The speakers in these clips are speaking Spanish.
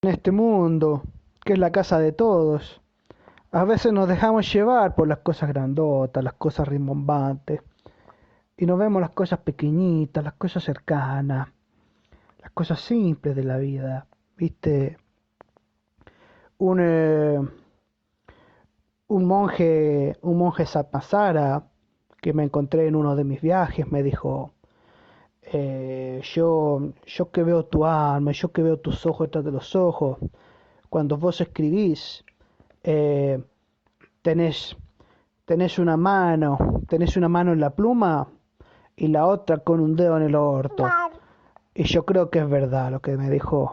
En este mundo, que es la casa de todos. A veces nos dejamos llevar por las cosas grandotas, las cosas rimbombantes, y no vemos las cosas pequeñitas, las cosas cercanas, las cosas simples de la vida. Viste, un, eh, un monje Satmasara que me encontré en uno de mis viajes me dijo, yo que veo tu alma, yo que veo tus ojos detrás de los ojos, cuando vos escribís, eh, tenés tenés una mano en la pluma y la otra con un dedo en el orto. Y yo creo que es verdad lo que me dijo.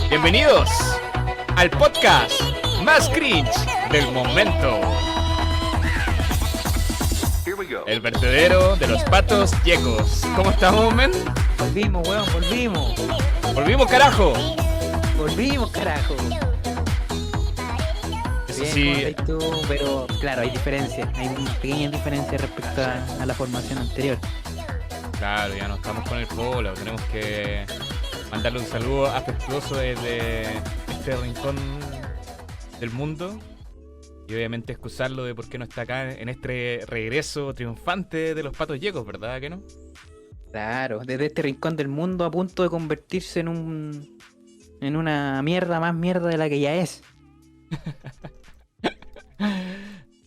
Bienvenidos al podcast más cringe del momento. El vertedero de los patos yecos. ¿Cómo estamos, men? Volvimos, weón, volvimos. ¡Volvimos, carajo! Volvimos, carajo. Eso Bien, sí, ¿cómo estás tú? Pero claro, hay diferencias. Hay pequeñas diferencias respecto a la formación anterior. claro, ya no estamos con el polo. Tenemos que mandarle un saludo afectuoso desde este rincón del mundo. Y obviamente excusarlo de por qué no está acá en este regreso triunfante de los patos yecos, ¿verdad que no? Claro, desde este rincón del mundo a punto de convertirse en una mierda más mierda de la que ya es.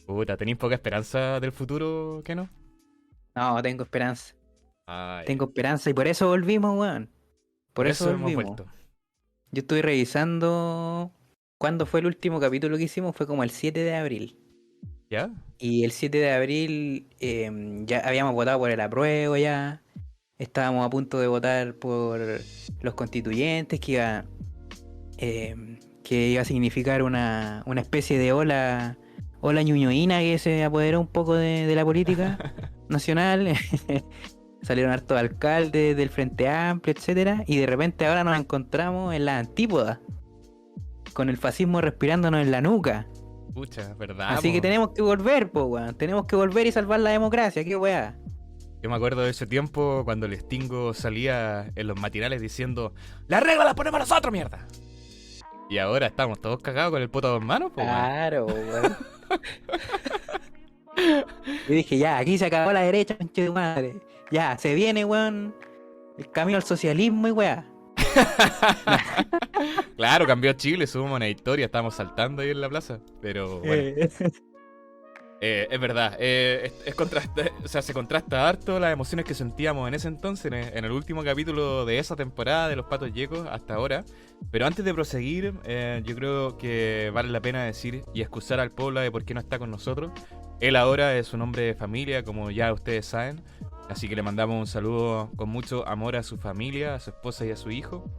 Puta, ¿tenéis poca esperanza del futuro, que no? No, tengo esperanza. Ah, ya. Tengo esperanza y por eso volvimos, weón. Por Por eso eso hemos volvimos. vuelto. Yo estuve revisando cuándo fue el último capítulo que hicimos, fue como el 7 de abril. ¿Ya? Y el 7 de abril ya habíamos votado por el apruebo ya. Estábamos a punto de votar por los constituyentes, que iba a significar una especie de ola ñuñoína que se apoderó un poco de la política nacional. Salieron hartos alcaldes del Frente Amplio, etcétera. Y de repente ahora nos encontramos en la antípoda, con el fascismo respirándonos en la nuca. Pucha, ¿verdad, Así que po? tenemos que volver, po, weón. Tenemos que volver y salvar la democracia, qué weá. Yo me acuerdo de ese tiempo cuando el Stingo salía en los matinales diciendo ¡las reglas las ponemos nosotros, mierda! Y ahora estamos todos cagados con el poto a dos manos, pues, weón. Claro, weón. Yo dije, ya, aquí se acabó la derecha, conche de madre. Ya, se viene, weón, el camino al socialismo y weá. Claro, cambió Chile, subimos una historia, estábamos saltando ahí en la plaza. Pero bueno, es verdad, o sea, se contrasta harto las emociones que sentíamos en ese entonces, en el último capítulo de esa temporada de Los Patos Yecos hasta ahora. Pero antes de proseguir, yo creo que vale la pena decir y excusar al Pobla de por qué no está con nosotros. Él ahora es un hombre de familia, como ya ustedes saben, así que le mandamos un saludo con mucho amor a su familia, a su esposa y a su hijo.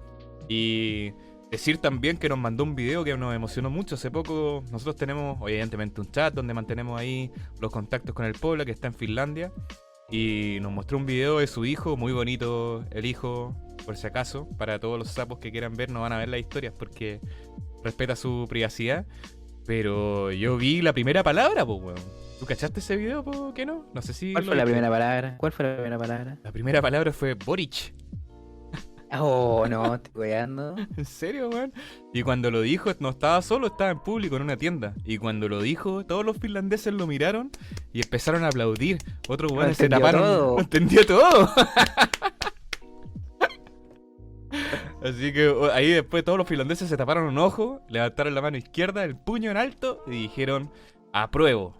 Y decir también que nos mandó un video que nos emocionó mucho. Hace poco nosotros tenemos, evidentemente, un chat donde mantenemos ahí los contactos con el Pobla, que está en Finlandia. Y nos mostró un video de su hijo, muy bonito el hijo, por si acaso. Para todos los sapos que quieran ver, no van a ver las historias porque respeta su privacidad. Pero yo vi la primera palabra, pues, weón. ¿Tú cachaste ese video, po, que no? No sé si ¿Cuál lo fue la viste. primera palabra? ¿Cuál fue la primera palabra? La primera palabra fue Boric. Oh, no, estoy weando. ¿En serio, weón? Y cuando lo dijo, no estaba solo, estaba en público en una tienda. Y cuando lo dijo, todos los finlandeses lo miraron y empezaron a aplaudir. Otros Lo weones se entendió taparon. todo. Lo entendió todo. Así que ahí después todos los finlandeses se taparon un ojo, levantaron la mano izquierda, el puño en alto y dijeron: apruebo,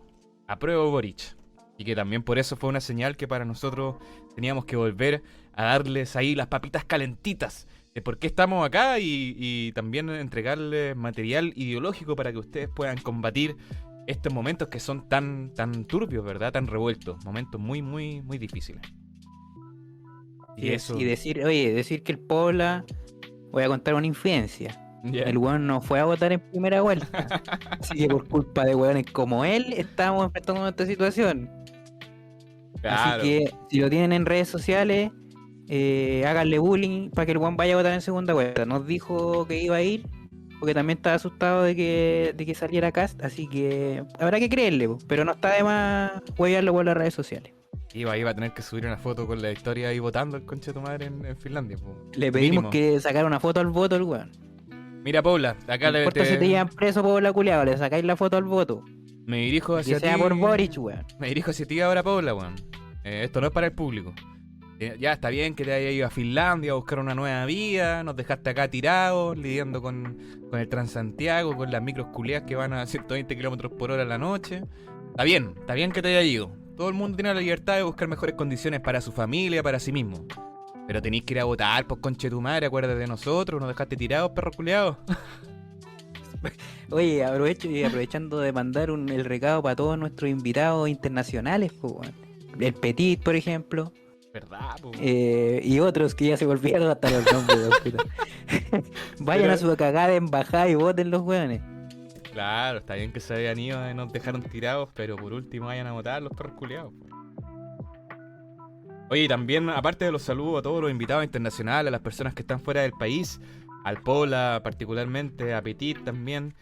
apruebo Boric. Y que también por eso fue una señal que para nosotros teníamos que volver a darles ahí las papitas calentitas de por qué estamos acá y también entregarles material ideológico para que ustedes puedan combatir estos momentos que son tan turbios, ¿verdad? Tan revueltos, momentos muy difíciles. Y eso, Y decir, oye, decir que el Pobla, voy a contar una infidencia. ¿ya? El weón no fue a votar en primera vuelta. Así que por culpa de weones como él, estamos enfrentando esta situación. Así Claro. que si lo tienen en redes sociales, háganle bullying para que el weón vaya a votar en segunda vuelta. Nos dijo que iba a ir porque también estaba asustado de que saliera Cast, así que habrá que creerle, po, pero no está de más huevearlo por las redes sociales. Iba a tener que subir una foto con la historia ahí votando el conche de tu madre en Finlandia. Po. Le pedimos Mínimo. que sacara una foto al voto al weón. Mira, Paula, acá No importa si te llevan preso por la culiao, le sacáis la foto al voto. me dirijo Que hacia ti. sea por Boric, weón. Me dirijo hacia ti ahora, Paula, weón. Esto no es para el público. Ya está bien que te hayas ido a Finlandia a buscar una nueva vida, nos dejaste acá tirados, lidiando con el Transantiago, con las micros culeas que van a 120 kilómetros por hora en la noche. Está bien que te hayas ido. Todo el mundo tiene la libertad de buscar mejores condiciones para su familia, para sí mismo. Pero tenéis que ir a votar, pues conche tu madre, acuérdate de nosotros, nos dejaste tirados, perro culeados. Oye, aprovechando de mandar el recado para todos nuestros invitados internacionales, pues, weón. El Petit, por ejemplo. ¿Verdad, po? Y otros que ya se me olvidaron hasta los nombres, weón, puta. Vayan a su cagada de embajada y voten los weones. Claro, está bien que se habían ido y nos dejaron tirados, pero por último vayan a votar los perros culiados. Oye, y también, aparte de los saludos a todos los invitados internacionales, a las personas que están fuera del país, al Pola particularmente, a Petit también,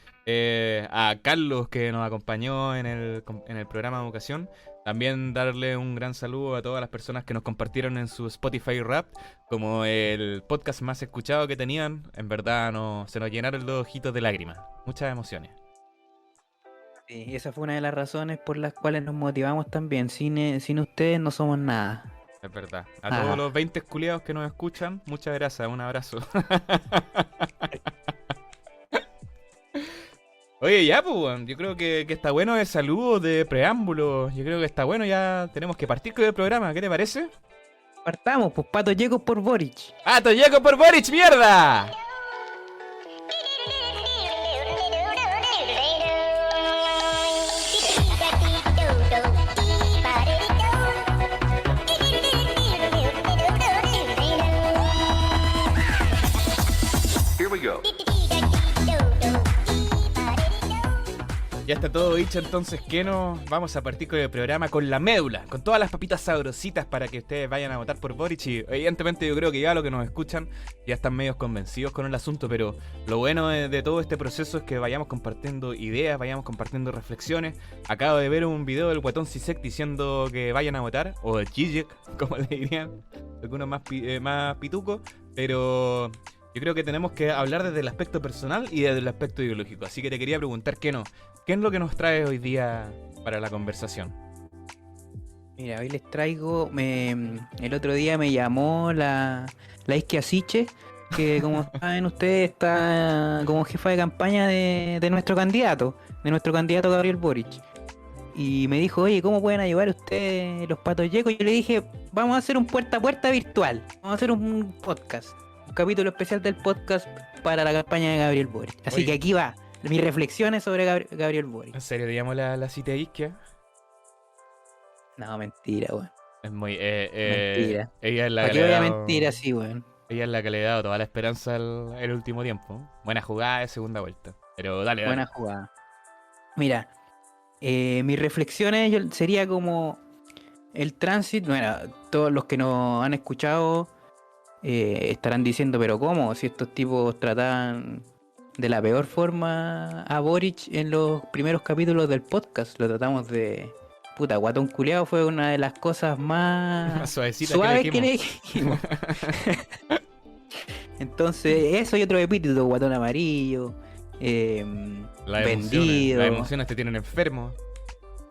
a Carlos que nos acompañó en el programa de educación. También darle un gran saludo a todas las personas que nos compartieron en su Spotify Rap como el podcast más escuchado que tenían. En verdad se nos llenaron los ojitos de lágrimas. Muchas emociones. Sí, esa fue una de las razones por las cuales nos motivamos también. Sin ustedes no somos nada. Es verdad. A todos los 20 culiados que nos escuchan, muchas gracias. Un abrazo. Oye, ya, pues, yo creo que está bueno el saludo de preámbulo. Yo creo que está bueno, ya tenemos que partir con el programa. ¿Qué te parece? Partamos, pues Pato Llego por Boric. ¡Pato Llego por Boric, mierda! Here we go. Ya está todo dicho, entonces que nos vamos a partir con el programa con la médula, con todas las papitas sabrositas para que ustedes vayan a votar por Boric. Y evidentemente yo creo que ya los que nos escuchan ya están medio convencidos con el asunto, pero lo bueno de todo este proceso es que vayamos compartiendo ideas, vayamos compartiendo reflexiones. Acabo de ver un video del Guatón Sisek diciendo que vayan a votar, o de Zizek, como le dirían algunos más pitucos, pero yo creo que tenemos que hablar desde el aspecto personal y desde el aspecto ideológico. Así que te quería preguntar, ¿qué es lo que nos trae hoy día para la conversación? Mira, hoy les traigo, el otro día me llamó la Isquia Siche, que como saben ustedes está como jefa de campaña de nuestro candidato Gabriel Boric. Y me dijo, oye, ¿cómo pueden ayudar ustedes los Patos Yecos? Y yo le dije, vamos a hacer un puerta a puerta virtual, vamos a hacer un podcast, un capítulo especial del podcast para la campaña de Gabriel Boric. Así Oye, que aquí va, mis reflexiones sobre Gabriel Boric. ¿en serio te llamo la cita de Isquia? No, mentira, weón. Es muy... Mentira. Ella es la ¿Para que qué le voy ha a dado- mentir así, weón? Ella es la que le ha dado toda la esperanza el último tiempo. Buena jugada de segunda vuelta. Pero dale. Buena jugada. Mira, mis reflexiones sería como el tránsito. Bueno, todos los que nos han escuchado estarán diciendo, pero ¿cómo? Si estos tipos trataban de la peor forma a Boric en los primeros capítulos del podcast. Lo tratamos de... Puta, guatón culiao fue una de las cosas más Suavecita suaves que que le le dijimos. Entonces, eso y otro epíteto, guatón amarillo, vendido. Las emociones te tienen enfermo.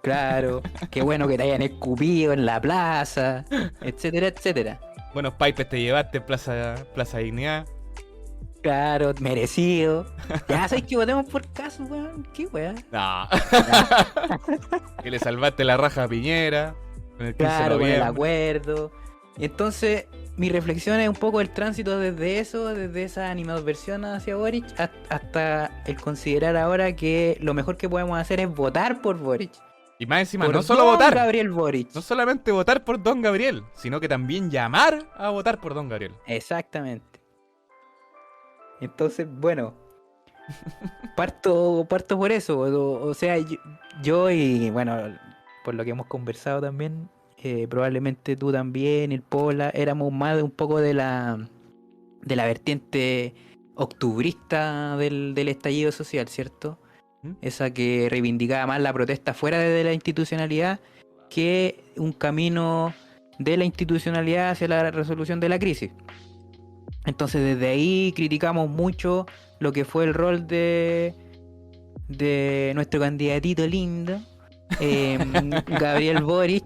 Claro, qué bueno que te hayan escupido en la plaza, etcétera, etcétera. Buenos pipes te llevaste en Plaza Dignidad. Claro, merecido. Ya sabéis que votemos por caso, weón. Qué weón. No. Que le salvaste la raja a Piñera. Con el 15 de Claro, con el noviembre. acuerdo. Entonces, mi reflexión es un poco el tránsito desde eso, desde esa animadversión hacia Boric, hasta el considerar ahora que lo mejor que podemos hacer es votar por Boric. Y más encima, Por no solo don votar. Gabriel Boric. No solamente votar por Don Gabriel, sino que también llamar a votar por Don Gabriel. Exactamente. Entonces, bueno, parto por eso. O sea, yo y bueno, por lo que hemos conversado también, probablemente tú también, el Pola, éramos más de un poco de la vertiente octubrista del estallido social, ¿cierto? ¿Mm? Esa que reivindicaba más la protesta fuera de la institucionalidad que un camino de la institucionalidad hacia la resolución de la crisis. Entonces desde ahí criticamos mucho lo que fue el rol de nuestro candidatito lindo, Gabriel Boric,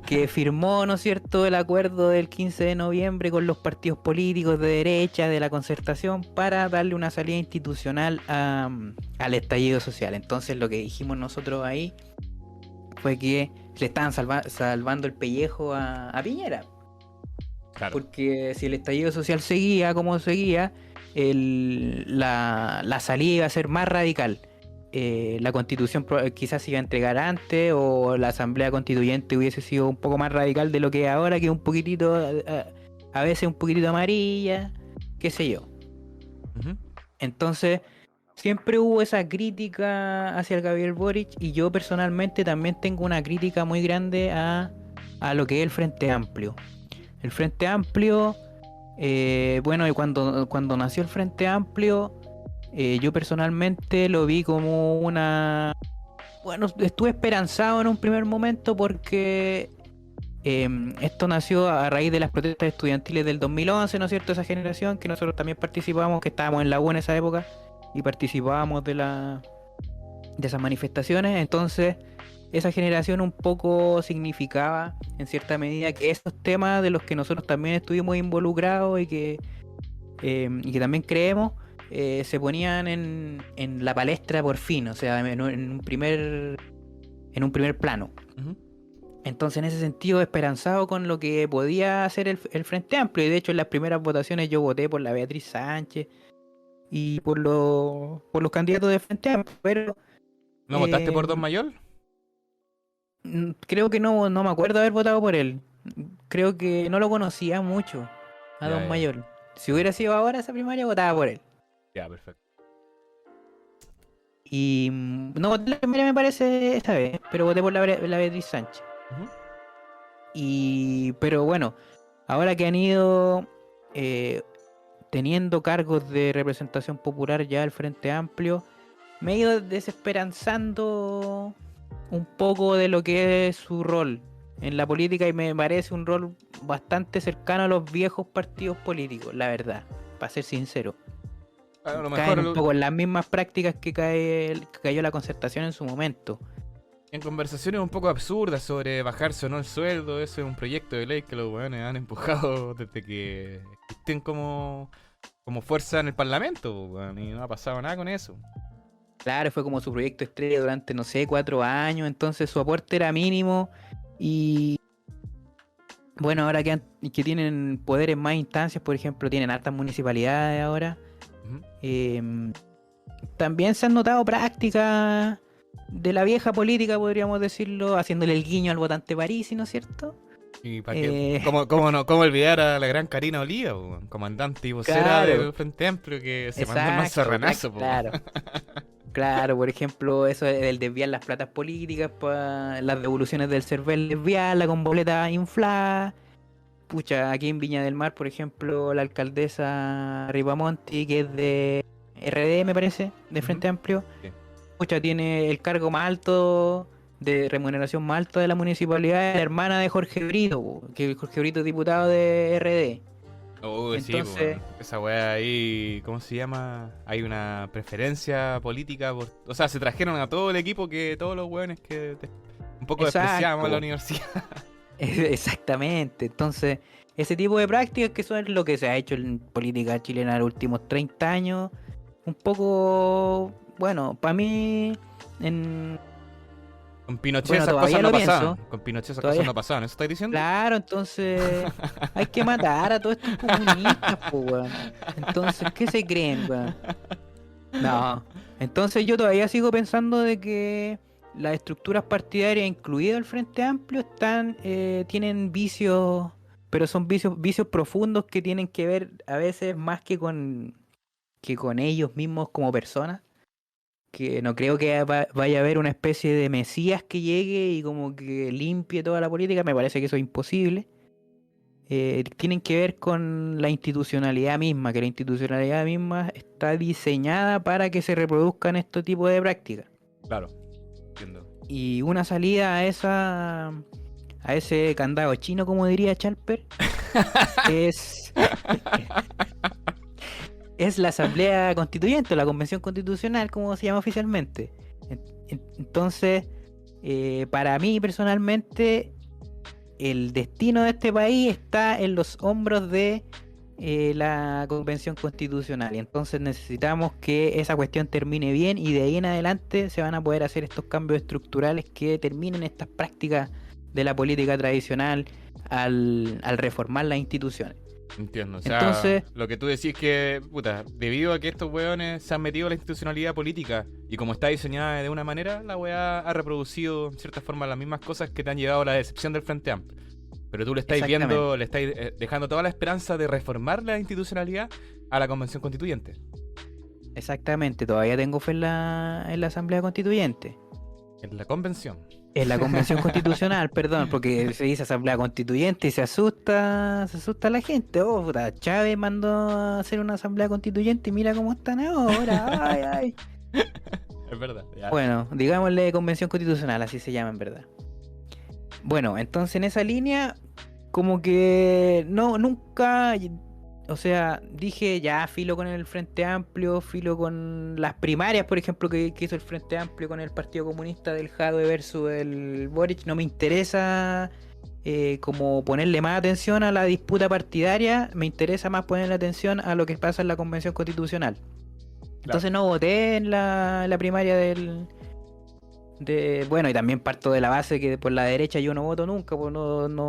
que firmó, ¿no es cierto?, el acuerdo del 15 de noviembre con los partidos políticos de derecha, de la concertación, para darle una salida institucional al estallido social. Entonces lo que dijimos nosotros ahí fue que le estaban salvando el pellejo a Piñera. Claro. Porque si el estallido social seguía como seguía, la salida iba a ser más radical. La constitución quizás se iba a entregar antes, o la asamblea constituyente hubiese sido un poco más radical de lo que es ahora, que es un poquitito, a veces un poquitito amarilla, qué sé yo. Ujú. Entonces, siempre hubo esa crítica hacia el Gabriel Boric, y yo personalmente también tengo una crítica muy grande a lo que es el Frente Amplio. El Frente Amplio, bueno, y cuando nació el Frente Amplio, yo personalmente lo vi como una... Bueno, estuve esperanzado en un primer momento porque esto nació a raíz de las protestas estudiantiles del 2011, ¿no es cierto? Esa generación que nosotros también participábamos, que estábamos en la U en esa época y participábamos de esas manifestaciones. Entonces, esa generación un poco significaba, en cierta medida, que esos temas de los que nosotros también estuvimos involucrados y que también creemos, se ponían en la palestra por fin, o sea, en un primer plano. Ujú. Entonces, en ese sentido, esperanzado con lo que podía hacer el Frente Amplio, y de hecho en las primeras votaciones yo voté por la Beatriz Sánchez y por los candidatos del Frente Amplio, pero ¿No votaste por Don eh, Mayor? creo que no me acuerdo haber votado por él. Creo que no lo conocía mucho a Ya, Don ya, Mayor. Si hubiera sido ahora esa primaria, votaba por él. ya, perfecto. Y no voté la primaria, me parece, esta vez, pero voté por la Beatriz Sánchez. Ujú. Pero bueno, ahora que han ido teniendo cargos de representación popular ya al Frente Amplio, me he ido desesperanzando un poco de lo que es su rol en la política, y me parece un rol bastante cercano a los viejos partidos políticos, la verdad, para ser sincero. A lo Caen mejor un poco en las mismas prácticas que cayó la concertación en su momento. en conversaciones un poco absurdas sobre bajarse o no el sueldo, eso es un proyecto de ley que los weones han empujado desde que existen como fuerza en el Parlamento, weón, y no ha pasado nada con eso. Claro, fue como su proyecto estrella durante, no sé, 4 años, entonces su aporte era mínimo. Y bueno, ahora que tienen poder en más instancias, por ejemplo, tienen hartas municipalidades ahora, Ujú. también se han notado prácticas de la vieja política, podríamos decirlo, haciéndole el guiño al votante parisi, ¿no es cierto? Y para qué, Eh, cómo olvidar a la gran Karina Oliva, po, weón, comandante y vocera claro, del Frente Amplio, que se mandó el exacto, manzarranazo, po. claro. Claro, por ejemplo, eso del desviar las platas políticas para las devoluciones del CERVEL, desviarla con boletas infladas. Pucha, aquí en Viña del Mar, por ejemplo, la alcaldesa Ripamonti, que es de RD, me parece, de Ujú. Frente Amplio, Sí. pucha, tiene el cargo más alto, de remuneración más alta de la municipalidad, es la hermana de Jorge Brito, que Jorge Brito es diputado de RD. Sí, po, Entonces, weón. Esa weá ahí, ¿cómo se llama? Hay una preferencia política o sea, se trajeron a todo el equipo, que todos los weones que un poco despreciábamos en la exacto, universidad. exactamente. Entonces, ese tipo de prácticas, que son lo que se ha hecho en política chilena en los últimos 30 años, un poco, bueno, para mí, en, Con Pinochet bueno, esas cosas todavía no lo pienso, pasaban. Con Pinochet esas cosas todavía, no pasaban. ¿Eso estáis diciendo? claro, entonces hay que matar a todos estos comunistas, pues, weón. Entonces, ¿qué se creen, weón? No, entonces yo todavía sigo pensando de que las estructuras partidarias, incluido el Frente Amplio, tienen vicios, pero son vicios profundos que tienen que ver a veces más que con ellos mismos como personas. Que no creo que vaya a haber una especie de mesías que llegue y como que limpie toda la política, me parece que eso es imposible. tienen que ver con la institucionalidad misma, que la institucionalidad misma está diseñada para que se reproduzcan este tipo de prácticas. Claro, entiendo. Y una salida a ese candado chino, como diría Chalper, es, es la Asamblea Constituyente, la Convención Constitucional, como se llama oficialmente. Entonces, para mí personalmente, el destino de este país está en los hombros de la Convención Constitucional. Y entonces necesitamos que esa cuestión termine bien y de ahí en adelante se van a poder hacer estos cambios estructurales que terminen estas prácticas de la política tradicional al reformar las instituciones. Entiendo, o sea, Entonces, lo que tú decís es que, puta, debido a que estos weones se han metido a la institucionalidad política y como está diseñada de una manera, la weá ha reproducido en cierta forma las mismas cosas que te han llevado a la decepción del Frente Amplio. Pero tú le estáis viendo, le estáis dejando toda la esperanza de reformar la institucionalidad a la Convención Constituyente. exactamente, todavía tengo fe en la Asamblea Constituyente. En la Convención. En la Convención Constitucional, perdón, porque se dice Asamblea Constituyente y se asusta la gente. Oh, puta, Chávez mandó a hacer una Asamblea Constituyente y mira cómo están ahora. Ay, ay. Es verdad. Ya. Bueno, digámosle Convención Constitucional, así se llama en verdad. Bueno, entonces en esa línea, como que nunca, o sea, dije ya filo con el Frente Amplio, filo con las primarias, por ejemplo, que hizo el Frente Amplio con el Partido Comunista del Jadwe versus el Boric. No me interesa como ponerle más atención a la disputa partidaria, me interesa más ponerle atención a lo que pasa en la Convención Constitucional. Entonces no voté en la primaria bueno, y también parto de la base que por la derecha yo no voto nunca, pues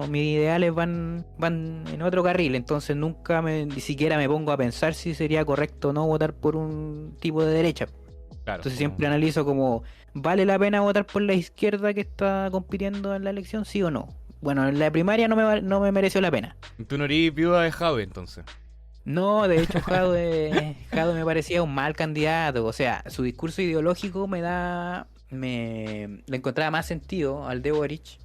mis ideales van en otro carril, entonces nunca ni siquiera me pongo a pensar si sería correcto o no votar por un tipo de derecha. Claro, Entonces siempre analizo como, ¿vale la pena votar por la izquierda que está compitiendo en la elección, sí o no? Bueno, en la primaria no me mereció la pena. Tú no eres viuda de Jadwe, entonces. No, de hecho Jadwe me parecía un mal candidato, o sea, su discurso ideológico le encontraba más sentido al de Boric,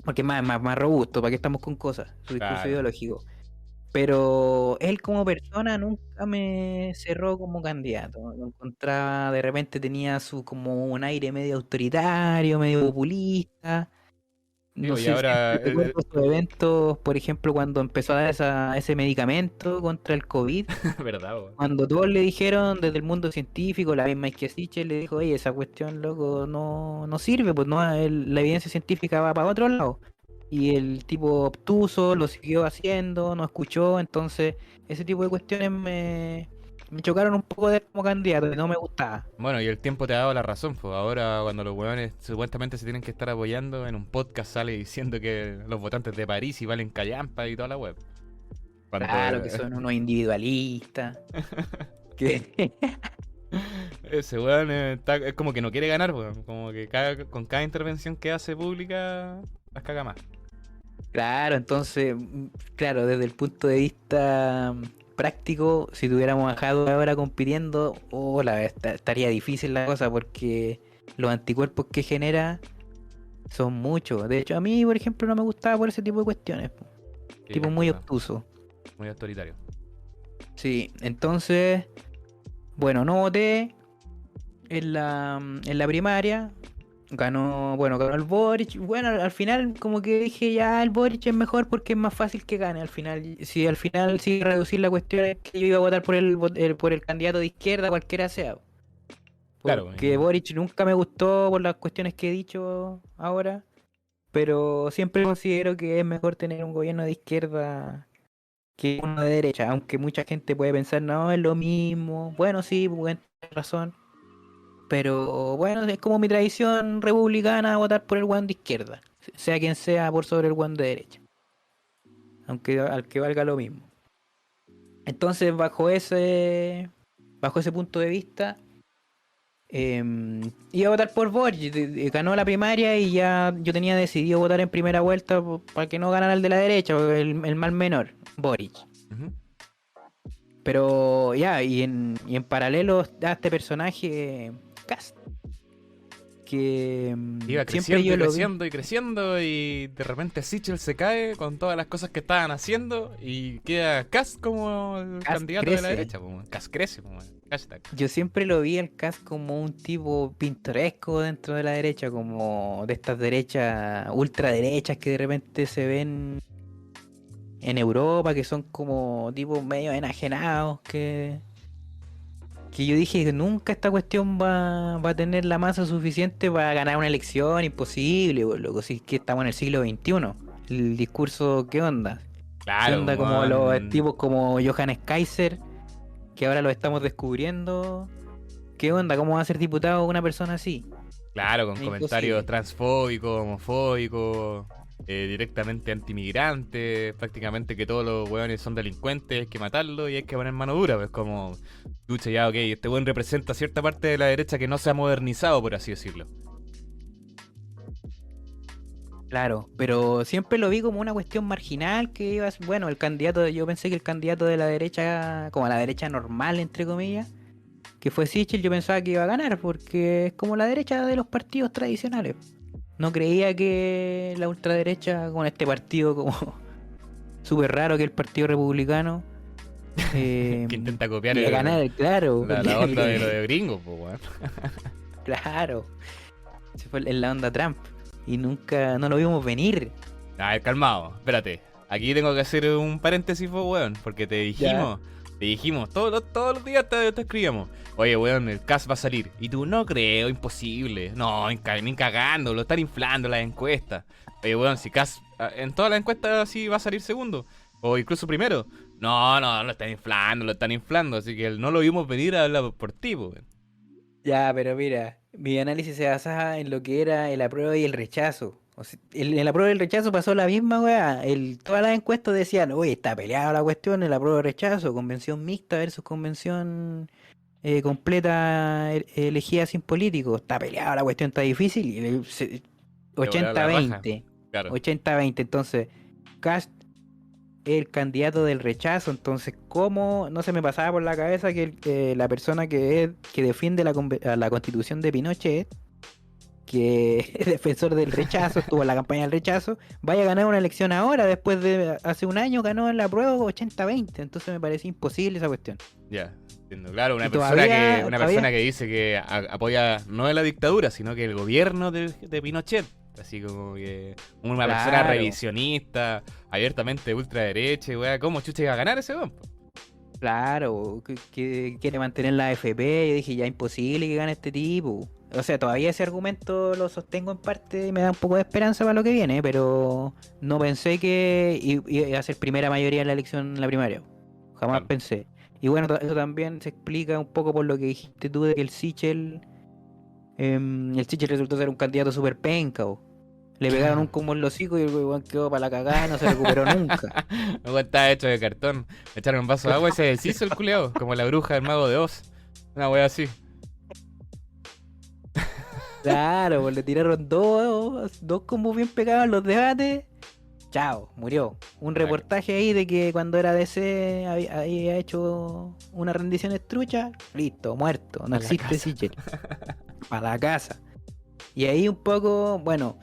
porque es más robusto, ¿para qué estamos con cosas? Su discurso Claro. ideológico. Pero él como persona nunca me cerró como candidato. Lo encontraba, de repente tenía como un aire medio autoritario, medio populista. No Digo, y sé, ahora, siempre recuerdo esos eventos, por ejemplo, cuando empezó a dar ese medicamento contra el COVID. ¿verdad? Weón? Cuando todos le dijeron desde el mundo científico, la misma Sichel le dijo, oye, esa cuestión, loco, no sirve, pues no, la evidencia científica va para otro lado. Y el tipo obtuso lo siguió haciendo, no escuchó, entonces ese tipo de cuestiones me chocaron un poco de como candidato, y no me gustaba. Bueno, y el tiempo te ha dado la razón, pues ahora cuando los hueones supuestamente se tienen que estar apoyando, en un podcast sale diciendo que los votantes de París y valen callampa y toda la web. Cuando... Claro, que son unos individualistas. que Ese weón es como que no quiere ganar, weón. Como que con cada intervención que hace pública, las caga más. Claro, entonces, claro, desde el punto de vista práctico, si tuviéramos a Jadwe ahora compitiendo, estaría difícil la cosa porque los anticuerpos que genera son muchos. De hecho, a mí, por ejemplo, no me gustaba por ese tipo de cuestiones. Sí, Tipo muy verdad. obtuso. Muy autoritario. Sí, entonces, bueno, no voté en la primaria. Ganó el Boric. Bueno, al final como que dije ya el Boric es mejor porque es más fácil que gane. Al final, si al final sí reducir la cuestión es que yo iba a votar por el candidato de izquierda, cualquiera sea. Claro, Porque Boric nunca me gustó por las cuestiones que he dicho ahora. Pero siempre considero que es mejor tener un gobierno de izquierda que uno de derecha. Aunque mucha gente puede pensar, no, es lo mismo. Bueno, sí, pueden tener razón. Pero bueno, es como mi tradición republicana votar por el weón de izquierda, sea quien sea por sobre el weón de derecha, aunque al que valga lo mismo. Entonces, bajo ese punto de vista, iba a votar por Boric. Ganó la primaria y ya yo tenía decidido votar en primera vuelta para que no ganara el de la derecha, el mal menor, Boric. Ujú. Pero ya, y en paralelo a este personaje, Kast. que Iba siempre creciendo yo y lo vi. creciendo y creciendo y de repente Sichel se cae con todas las cosas que estaban haciendo y queda Kast como el Kast candidato de la crece. derecha. Kast crece, hashtag. Yo siempre lo vi el Kast como un tipo pintoresco dentro de la derecha, como de estas derechas, ultraderechas que de repente se ven en Europa, que son como tipos medio enajenados, que yo dije que nunca esta cuestión va a tener la masa suficiente para ganar una elección, imposible, pues, loco, si es que estamos en el siglo XXI. El discurso, ¿qué onda? ¿Qué Claro, onda como los tipos como Johannes Kaiser, que ahora lo estamos descubriendo? ¿Qué onda? ¿Cómo va a ser diputado una persona así? claro, con Es comentarios imposible. transfóbicos, homofóbicos, directamente antimigrantes, prácticamente que todos los hueones son delincuentes, hay que matarlos y hay que poner mano dura, pues como, ducha ya, ok, este hueón representa cierta parte de la derecha que no se ha modernizado, por así decirlo. Claro, pero siempre lo vi como una cuestión marginal que iba a ser, bueno, el candidato, yo pensé que el candidato de la derecha, como la derecha normal, entre comillas, que fue Sichel, yo pensaba que iba a ganar, porque es como la derecha de los partidos tradicionales. No creía que la ultraderecha, con este partido como súper raro que es el Partido Republicano, Que intenta copiar iba a ganar, claro, la onda de lo de gringos, pues weón. claro, se fue en la onda Trump, y nunca, no lo vimos venir. A ver, calmado, espérate. Aquí tengo que hacer un paréntesis, pues, weón, porque Ya. te dijimos, todos los días te escribíamos. Oye, weón, el CAS va a salir. Y tú, no creo, imposible. No, ni cagando, lo están inflando las encuestas. Oye, weón, si CAS en todas las encuestas sí va a salir segundo. O incluso primero. No, lo están inflando, lo están inflando. Así que no lo vimos venir a hablar por ti, pues, weón. Ya, pero mira, mi análisis se basaba en lo que era el apruebo y el rechazo. O sea, el apruebo y el rechazo pasó la misma weá. Todas las encuestas decían, oye, está peleada la cuestión, el apruebo y el rechazo, convención mixta versus convención completa elegida sin políticos. Está peleada la cuestión, está difícil. Y Te volaron la raja. 80-20. Claro. 80-20. Entonces, Cast el candidato del rechazo, entonces cómo no se me pasaba por la cabeza que la persona que defiende a la constitución de Pinochet, que es defensor del rechazo, estuvo en la campaña del rechazo, vaya a ganar una elección ahora, después de hace un año ganó en la prueba 80-20, entonces me parece imposible esa cuestión. Ya, entiendo. Claro, Y todavía, una todavía, persona que dice que apoya no la dictadura, sino que el gobierno de Pinochet. Así como que una persona claro, revisionista, abiertamente ultraderecha, weá. ¿Cómo chucha iba a ganar ese weón? claro, que quiere mantener la AFP, yo dije ya imposible que gane este tipo. O sea, todavía ese argumento lo sostengo en parte y me da un poco de esperanza para lo que viene, pero no pensé que iba a ser primera mayoría en la elección en la primaria. Jamás Claro. pensé. Y bueno, eso también se explica un poco por lo que dijiste tú de que el Sichel resultó ser un candidato súper penca. Le pegaron un combo en los hocico y el weón quedó para la cagada, no se recuperó nunca. El weón estaba hecho de cartón. Le echaron un vaso de agua y se deshizo el culeado, como la bruja del mago de Oz. Una weá así. Claro, pues le tiraron dos combos bien pegados en los debates. Chao, murió. Un La- reportaje ahí de que cuando era DC había hecho una rendición estrucha. Listo, muerto. No a la existe casa. Sichel. Para la casa. Y ahí un poco, bueno,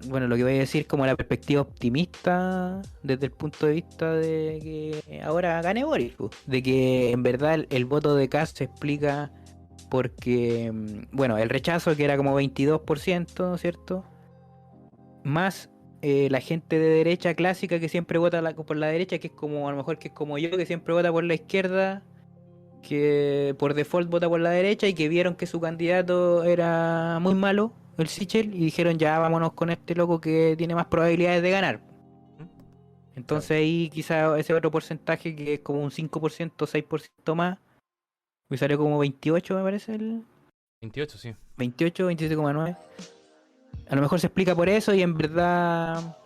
bueno, lo que voy a decir como la perspectiva optimista desde el punto de vista de que ahora gane Boris, pues. De que en verdad el voto de Kast se explica porque, bueno, el rechazo que era como 22%, ¿cierto? Más la gente de derecha clásica que siempre vota por la derecha, que es como, a lo mejor que es como yo, que siempre vota por la izquierda, que por default vota por la derecha y que vieron que su candidato era muy malo, el Sichel, y dijeron ya vámonos con este loco que tiene más probabilidades de ganar. Claro. Entonces ahí quizá ese otro porcentaje que es como un 5%, 6% más, me salió como 28 me parece, el 28, sí. 28, 27,9. A lo mejor se explica por eso y en verdad,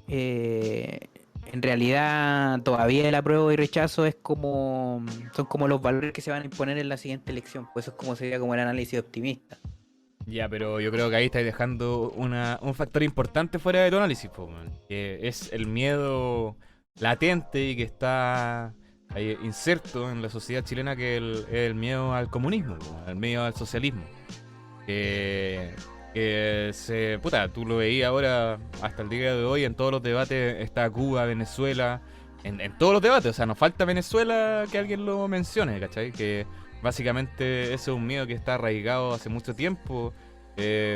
en realidad todavía el apruebo y rechazo son como los valores que se van a imponer en la siguiente elección. Pues eso es como sería como el análisis optimista. Ya, pero yo creo que ahí estáis dejando un factor importante fuera de tu análisis, po, man, que es el miedo latente y que está ahí inserto en la sociedad chilena, que es el miedo al comunismo, po, el miedo al socialismo. Puta, tú lo veías ahora, hasta el día de hoy, en todos los debates está Cuba, Venezuela, en todos los debates, o sea, nos falta Venezuela que alguien lo mencione, ¿cachai? Que básicamente ese es un miedo que está arraigado hace mucho tiempo.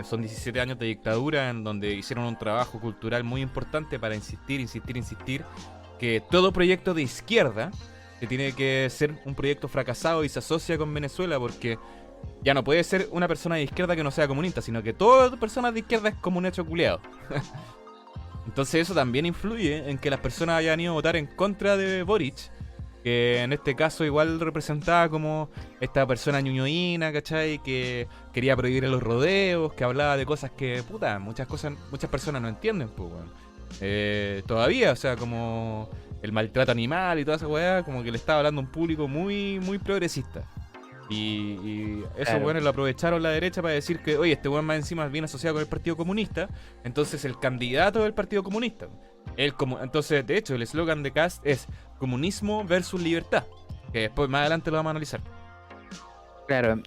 Son 17 años de dictadura en donde hicieron un trabajo cultural muy importante para insistir que todo proyecto de izquierda que tiene que ser un proyecto fracasado y se asocia con Venezuela porque ya no puede ser una persona de izquierda que no sea comunista, sino que toda persona de izquierda es como un hecho culeado. Entonces eso también influye en que las personas hayan ido a votar en contra de Boric, que en este caso igual representaba como esta persona ñuñoína, ¿cachai? Que quería prohibir los rodeos, que hablaba de cosas que, puta, muchas personas no entienden, pues, weón. Todavía, o sea, como el maltrato animal y toda esa weá, como que le estaba hablando a un público muy, muy progresista. Y eso, Claro. bueno, lo aprovecharon la derecha para decir que, oye, este weón más encima es bien asociado con el Partido Comunista, entonces el candidato del Partido Comunista. Entonces, de hecho, el eslogan de Kast es comunismo versus libertad, que después más adelante lo vamos a analizar. Claro,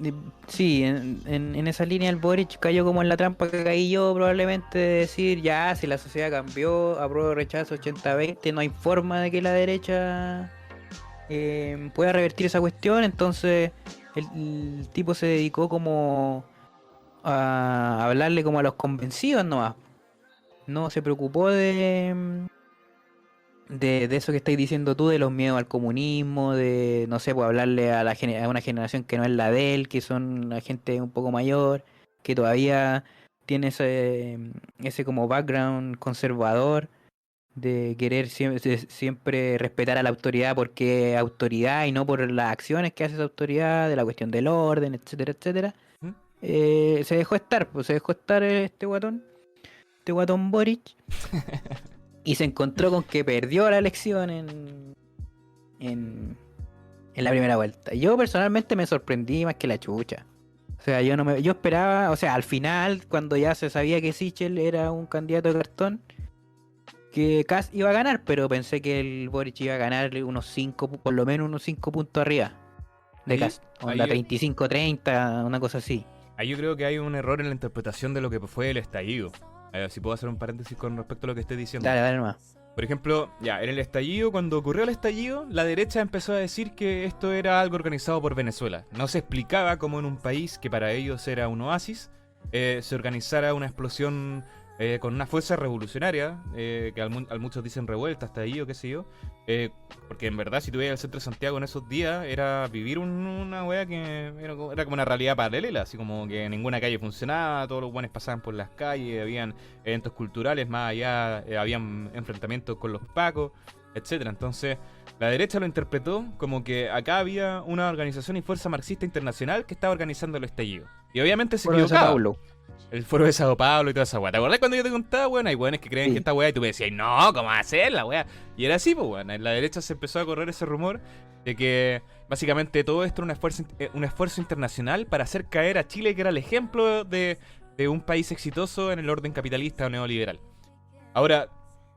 sí, en esa línea el Boric cayó como en la trampa que caí yo probablemente de decir, ya, si la sociedad cambió, apruebo rechazo 80-20, no hay forma de que la derecha pueda revertir esa cuestión, entonces el tipo se dedicó como a hablarle como a los convencidos nomás, no se preocupó de eso que estáis diciendo tú, de los miedos al comunismo, de, no sé, pues hablarle a a una generación que no es la de él, que son la gente un poco mayor, que todavía tiene ese como background conservador, de querer siempre respetar a la autoridad porque es autoridad y no por las acciones que hace esa autoridad, de la cuestión del orden, etcétera, etcétera. ¿Mm? Se dejó estar, pues se dejó estar este guatón Boric. Y se encontró con que perdió la elección en la primera vuelta. Yo personalmente me sorprendí más que la chucha. O sea, yo esperaba, o sea, al final, cuando ya se sabía que Sichel era un candidato de cartón, que Kast iba a ganar, pero pensé que el Boric iba a ganar por lo menos unos 5 puntos arriba de Ahí- Kast. Onda ahí- 35-30, una cosa así. Ahí yo creo que hay un error en la interpretación de lo que fue el estallido. Si puedo hacer un paréntesis con respecto a lo que estoy diciendo. Dale nomás. Por ejemplo, ya, en el estallido, cuando ocurrió el estallido, la derecha empezó a decir que esto era algo organizado por Venezuela. No se explicaba cómo en un país que para ellos era un oasis, se organizara una explosión con una fuerza revolucionaria, que muchos dicen revuelta, estallido, qué sé yo. Porque en verdad, si tú veías el centro de Santiago en esos días, era vivir una wea que era como una realidad paralela, así como que ninguna calle funcionaba, todos los buenos pasaban por las calles, habían eventos culturales, más allá habían enfrentamientos con los pacos, etcétera. Entonces, la derecha lo interpretó como que acá había una organización y fuerza marxista internacional que estaba organizando el estallido. Y obviamente se Bueno, equivocaba. Paulo. El foro de Sao Paulo y toda esa weá. ¿Te acordás cuando yo te contaba, weón? Hay weones que creen Sí. que esta weá y tú me decías, no, ¿cómo va a ser la weá? Y era así, pues weón. En la derecha se empezó a correr ese rumor de que básicamente todo esto era un esfuerzo internacional para hacer caer a Chile, que era el ejemplo de un país exitoso en el orden capitalista o neoliberal. Ahora,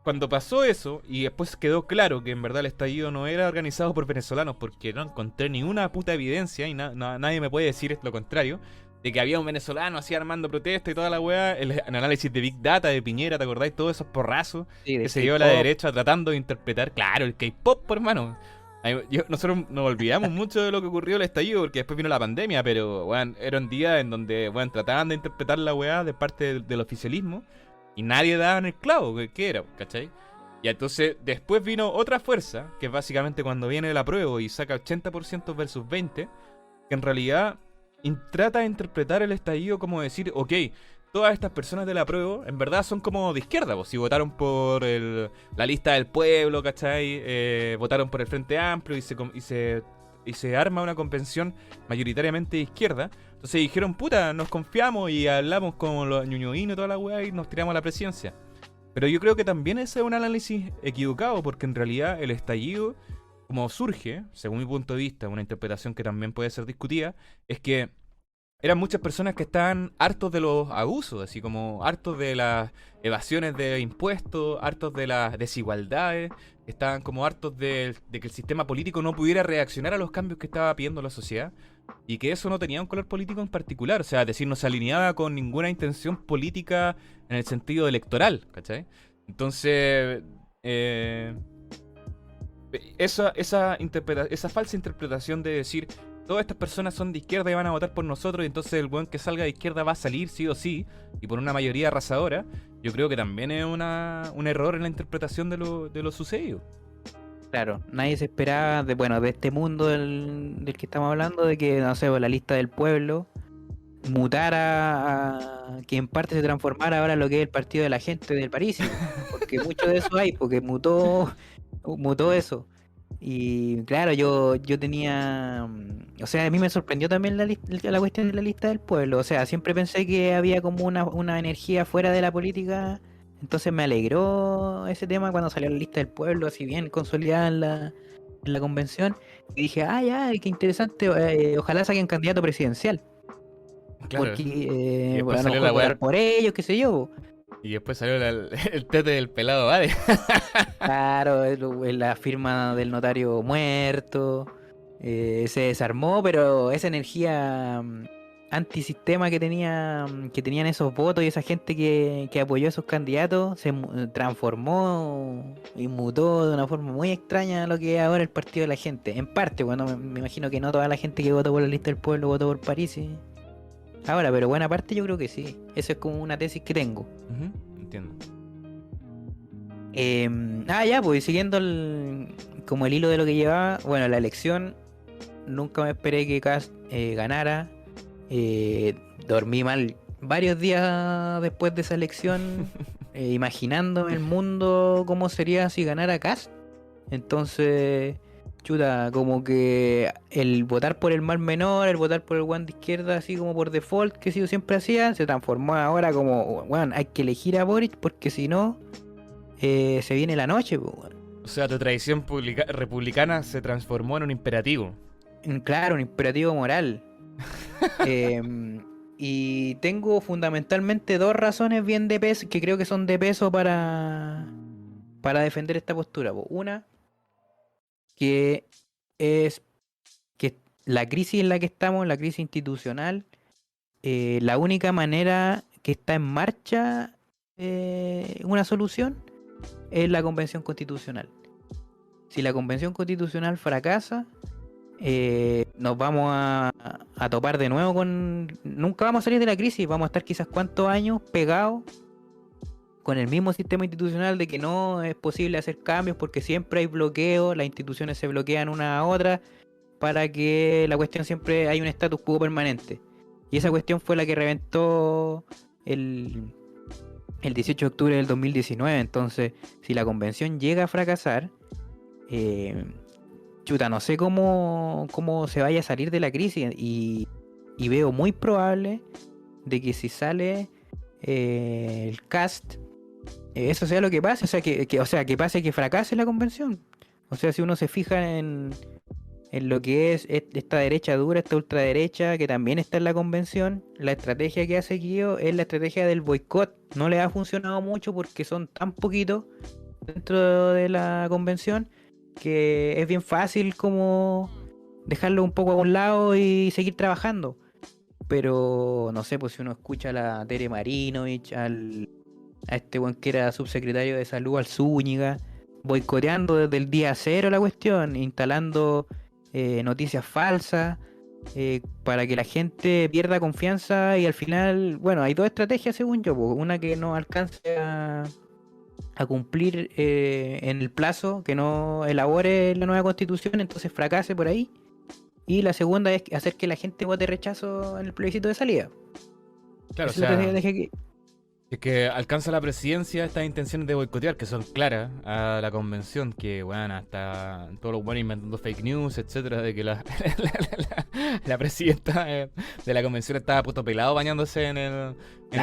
cuando pasó eso y después quedó claro que en verdad el estallido no era organizado por venezolanos, porque no encontré ni una puta evidencia y nadie me puede decir lo contrario, de que había un venezolano así armando protesta y toda la weá, el análisis de Big Data de Piñera, ¿te acordáis? Todos esos porrazos Sí, de que se dio a la K-pop. derecha tratando de interpretar, claro, el K-pop, por hermano. Nosotros nos olvidamos mucho de lo que ocurrió el estallido porque después vino la pandemia, pero weón, eran días en donde weón, trataban de interpretar la weá de parte del oficialismo y nadie daba en el clavo, ¿qué era? ¿Cachai? Y entonces después vino otra fuerza, que es básicamente cuando viene el apruebo y saca 80% versus 20%, que en realidad trata de interpretar el estallido como decir, ok, todas estas personas del apruebo en verdad son como de izquierda, pues, si votaron por la lista del pueblo, ¿cachai? Votaron por el Frente Amplio y se arma una convención mayoritariamente de izquierda. Entonces dijeron, puta, nos confiamos y hablamos con los ñuñoínos y toda la weá y nos tiramos a la presidencia. Pero yo creo que también ese es un análisis equivocado, porque en realidad el estallido, como surge, según mi punto de vista, una interpretación que también puede ser discutida, es que eran muchas personas que estaban hartos de los abusos, así como hartos de las evasiones de impuestos, hartos de las desigualdades, estaban como hartos de que el sistema político no pudiera reaccionar a los cambios que estaba pidiendo la sociedad. y que eso no tenía un color político en particular, o sea, es decir, no se alineaba con ninguna intención política en el sentido electoral, ¿cachai? Entonces, esa falsa interpretación de decir todas estas personas son de izquierda y van a votar por nosotros, y entonces el buen que salga de izquierda va a salir sí o sí, y por una mayoría arrasadora, yo creo que también es un error en la interpretación de lo sucedido. Claro, nadie se esperaba de este mundo del que estamos hablando, de que, no sé, pues, la lista del pueblo mutara a que en parte se transformara ahora en lo que es el partido de la gente del París, porque mucho de eso hay, porque mutó eso. Y claro, yo tenía, o sea, a mí me sorprendió también la cuestión de la lista del pueblo, o sea, siempre pensé que había como una energía fuera de la política, entonces me alegró ese tema cuando salió la lista del pueblo, así bien consolidada en la convención, y dije, ah, ya, qué interesante, ojalá saquen candidato presidencial, Claro. porque Y después bueno, a lo salió mejor la weá. votar por ellos, qué sé yo. Y después salió el tete del pelado, ¿vale? Claro, la firma del notario muerto, se desarmó, pero esa energía antisistema que tenían esos votos y esa gente que apoyó a esos candidatos transformó y mutó de una forma muy extraña a lo que es ahora el partido de la gente. En parte, bueno, me imagino que no toda la gente que votó por la lista del pueblo votó por París. Ahora, pero buena parte yo creo que sí. Eso es como una tesis que tengo. Ujú, entiendo. Ya, pues siguiendo como el hilo de lo que llevaba, bueno, la elección, nunca me esperé que Kast ganara. Dormí mal varios días después de esa elección, imaginándome el mundo cómo sería si ganara Kast. Entonces, chuta, como que el votar por el mal menor, el votar por el guan de izquierda, así como por default, que yo siempre hacía, se transformó ahora como, bueno, hay que elegir a Boric porque si no, se viene la noche, pues, weón. O sea, tu tradición republicana se transformó en un imperativo. Claro, un imperativo moral. Em, y tengo fundamentalmente dos razones bien de peso, que creo que son de peso para defender esta postura, po. Una, que es que la crisis en la que estamos, la crisis institucional, la única manera que está en marcha una solución es la convención constitucional. Si la convención constitucional fracasa, nos vamos a topar de nuevo con... Nunca vamos a salir de la crisis, vamos a estar quizás cuántos años pegados con el mismo sistema institucional de que no es posible hacer cambios porque siempre hay bloqueos, las instituciones se bloquean una a otra para que la cuestión siempre hay un status quo permanente. Y esa cuestión fue la que reventó el 18 de octubre del 2019. Entonces, si la convención llega a fracasar, chuta, no sé cómo se vaya a salir de la crisis y veo muy probable de que si sale el cast, eso sea lo que pase, o sea, que pase que fracase la convención. O sea, si uno se fija en lo que es esta derecha dura, esta ultraderecha, que también está en la convención, la estrategia que ha seguido es la estrategia del boicot. No le ha funcionado mucho porque son tan poquitos dentro de la convención que es bien fácil como dejarlo un poco a un lado y seguir trabajando. Pero no sé, pues si uno escucha a la Tere Marinovich, a este buen que era subsecretario de salud, al Zúñiga, boicoteando desde el día cero la cuestión, instalando noticias falsas para que la gente pierda confianza y al final, bueno, hay dos estrategias según yo, pues, una que no alcance a cumplir en el plazo, que no elabore la nueva constitución, entonces fracase por ahí. Y la segunda es hacer que la gente vote rechazo en el plebiscito de salida. Claro, Esa es la estrategia que... es que alcanza la presidencia estas intenciones de boicotear, que son claras a la convención, que bueno, hasta todos los buenos inventando fake news, etcétera, de que la presidenta de la convención estaba puto pelado bañándose en el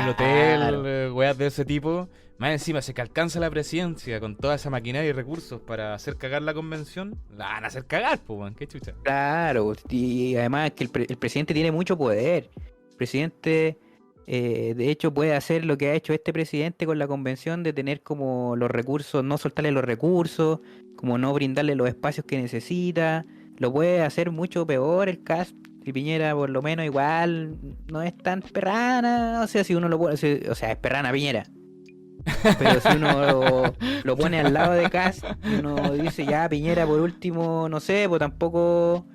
hotel, weas de ese tipo. Más encima, si que alcanza la presidencia con toda esa maquinaria y recursos para hacer cagar la convención, la van a hacer cagar, pues, weón, qué chucha. Claro, y además que el presidente tiene mucho poder. El presidente, de hecho, puede hacer lo que ha hecho este presidente con la convención de tener como los recursos, no soltarle los recursos, como no brindarle los espacios que necesita. Lo puede hacer mucho peor el CAS Si Piñera por lo menos igual no es tan perrana, o sea, si uno lo pone, o sea, es perrana Piñera. Pero si uno lo pone al lado de Kast, uno dice ya Piñera por último, no sé, pues tampoco,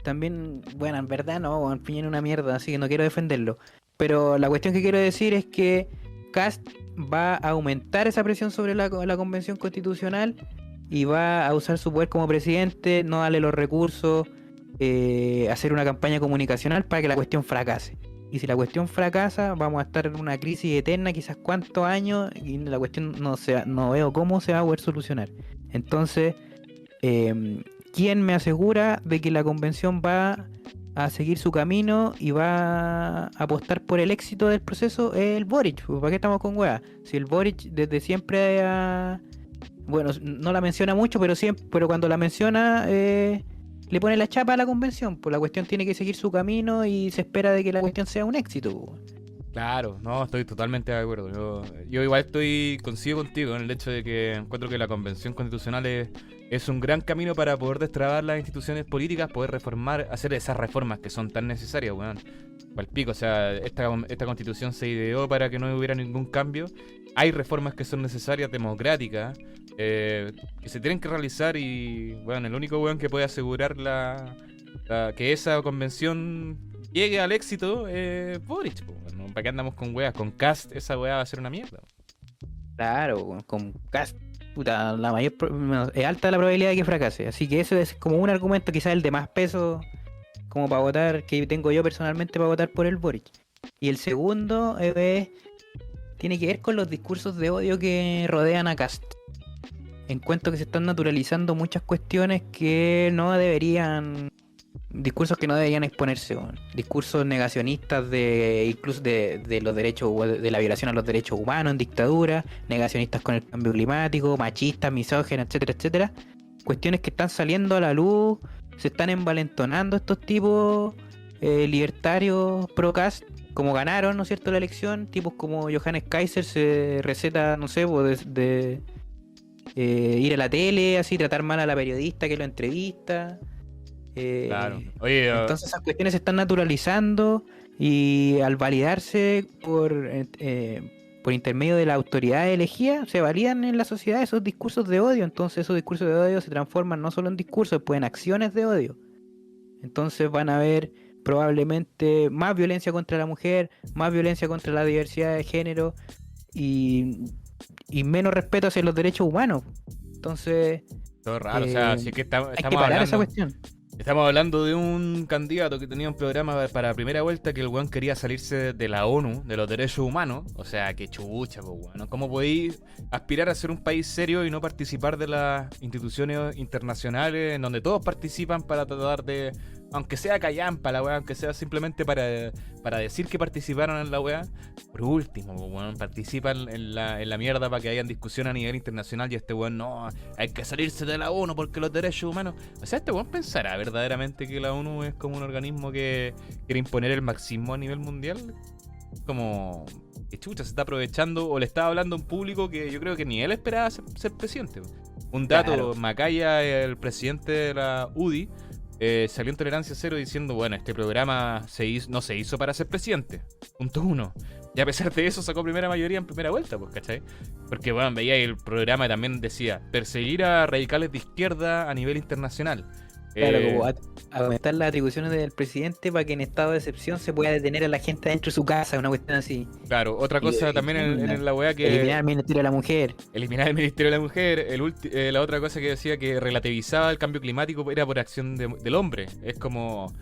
también, bueno, en verdad no, Piñera es una mierda, así que no quiero defenderlo. Pero la cuestión que quiero decir es que Kast va a aumentar esa presión sobre la Convención Constitucional y va a usar su poder como presidente, no darle los recursos, hacer una campaña comunicacional para que la cuestión fracase. Y si la cuestión fracasa, vamos a estar en una crisis eterna, quizás cuántos años, y la cuestión no veo cómo se va a poder solucionar. Entonces, ¿quién me asegura de que la convención va a seguir su camino y va a apostar por el éxito del proceso? Es el Boric. ¿Para qué estamos con weá? Si el Boric desde siempre bueno, no la menciona mucho, pero cuando la menciona le pone la chapa a la convención, pues la cuestión tiene que seguir su camino y se espera de que la cuestión sea un éxito, pues. Claro, no, estoy totalmente de acuerdo. Yo igual coincido contigo en el hecho de que encuentro que la Convención Constitucional es un gran camino para poder destrabar las instituciones políticas, poder reformar, hacer esas reformas que son tan necesarias, weón. Palpico, o sea, esta Constitución se ideó para que no hubiera ningún cambio. Hay reformas que son necesarias, democráticas, que se tienen que realizar y, bueno, el único weón que puede asegurar que esa convención llegue al éxito es Boric, po, ¿no? ¿Para qué andamos con weas? Con Kast esa wea va a ser una mierda. Claro, con Kast, puta, es alta la probabilidad de que fracase. Así que eso es como un argumento, quizás el de más peso, como para votar, que tengo yo personalmente para votar por el Boric. Y el segundo tiene que ver con los discursos de odio que rodean a Kast. Encuentro que se están naturalizando muchas cuestiones que no deberían... Discursos que no deberían exponerse, bueno. Discursos negacionistas incluso de los derechos, de la violación a los derechos humanos en dictadura, negacionistas con el cambio climático, machistas, misóginos, etcétera, etcétera. Cuestiones que están saliendo a la luz, se están envalentonando estos tipos libertarios pro-Kast, como ganaron, ¿no es cierto?, la elección. Tipos como Johannes Kaiser se receta, no sé, de ir a la tele, así, tratar mal a la periodista que lo entrevista. Claro. Oye, entonces esas cuestiones se están naturalizando y al validarse por intermedio de la autoridad elegida, se validan en la sociedad esos discursos de odio. Entonces esos discursos de odio se transforman no solo en discursos, pues en acciones de odio. Entonces van a haber probablemente más violencia contra la mujer, más violencia contra la diversidad de género y menos respeto hacia los derechos humanos. Entonces todo raro, o sea, sí que estamos hay que parar hablando, esa cuestión. Estamos hablando de un candidato que tenía un programa para primera vuelta que el weón quería salirse de la ONU, de los derechos humanos. O sea, que chucha, pues weón. ¿Cómo podéis aspirar a ser un país serio y no participar de las instituciones internacionales en donde todos participan para tratar de, aunque sea callampa la weá, aunque sea simplemente para decir que participaron en la weá? Por último, pues weón, participan en la mierda para que hayan discusión a nivel internacional y este weón no, hay que salirse de la ONU porque los derechos humanos... O sea, este weón pensará verdaderamente que la ONU es como un organismo que quiere imponer el marxismo a nivel mundial. Como que chucha, se está aprovechando o le está hablando a un público que yo creo que ni él esperaba ser presidente. Un dato, claro. Macaya, el presidente de la UDI, salió en Tolerancia Cero diciendo, bueno, este programa no se hizo para ser presidente, punto uno. Y a pesar de eso sacó primera mayoría en primera vuelta, pues, ¿cachai? Porque, bueno, veía el programa también decía, perseguir a radicales de izquierda a nivel internacional. Claro, como aumentar las atribuciones del presidente para que en estado de excepción se pueda detener a la gente dentro de su casa, una cuestión así. Claro, otra cosa también en la weá que... Eliminar el Ministerio de la Mujer. Eliminar el Ministerio de la Mujer. La otra cosa que decía que relativizaba el cambio climático era por acción del hombre. Es como...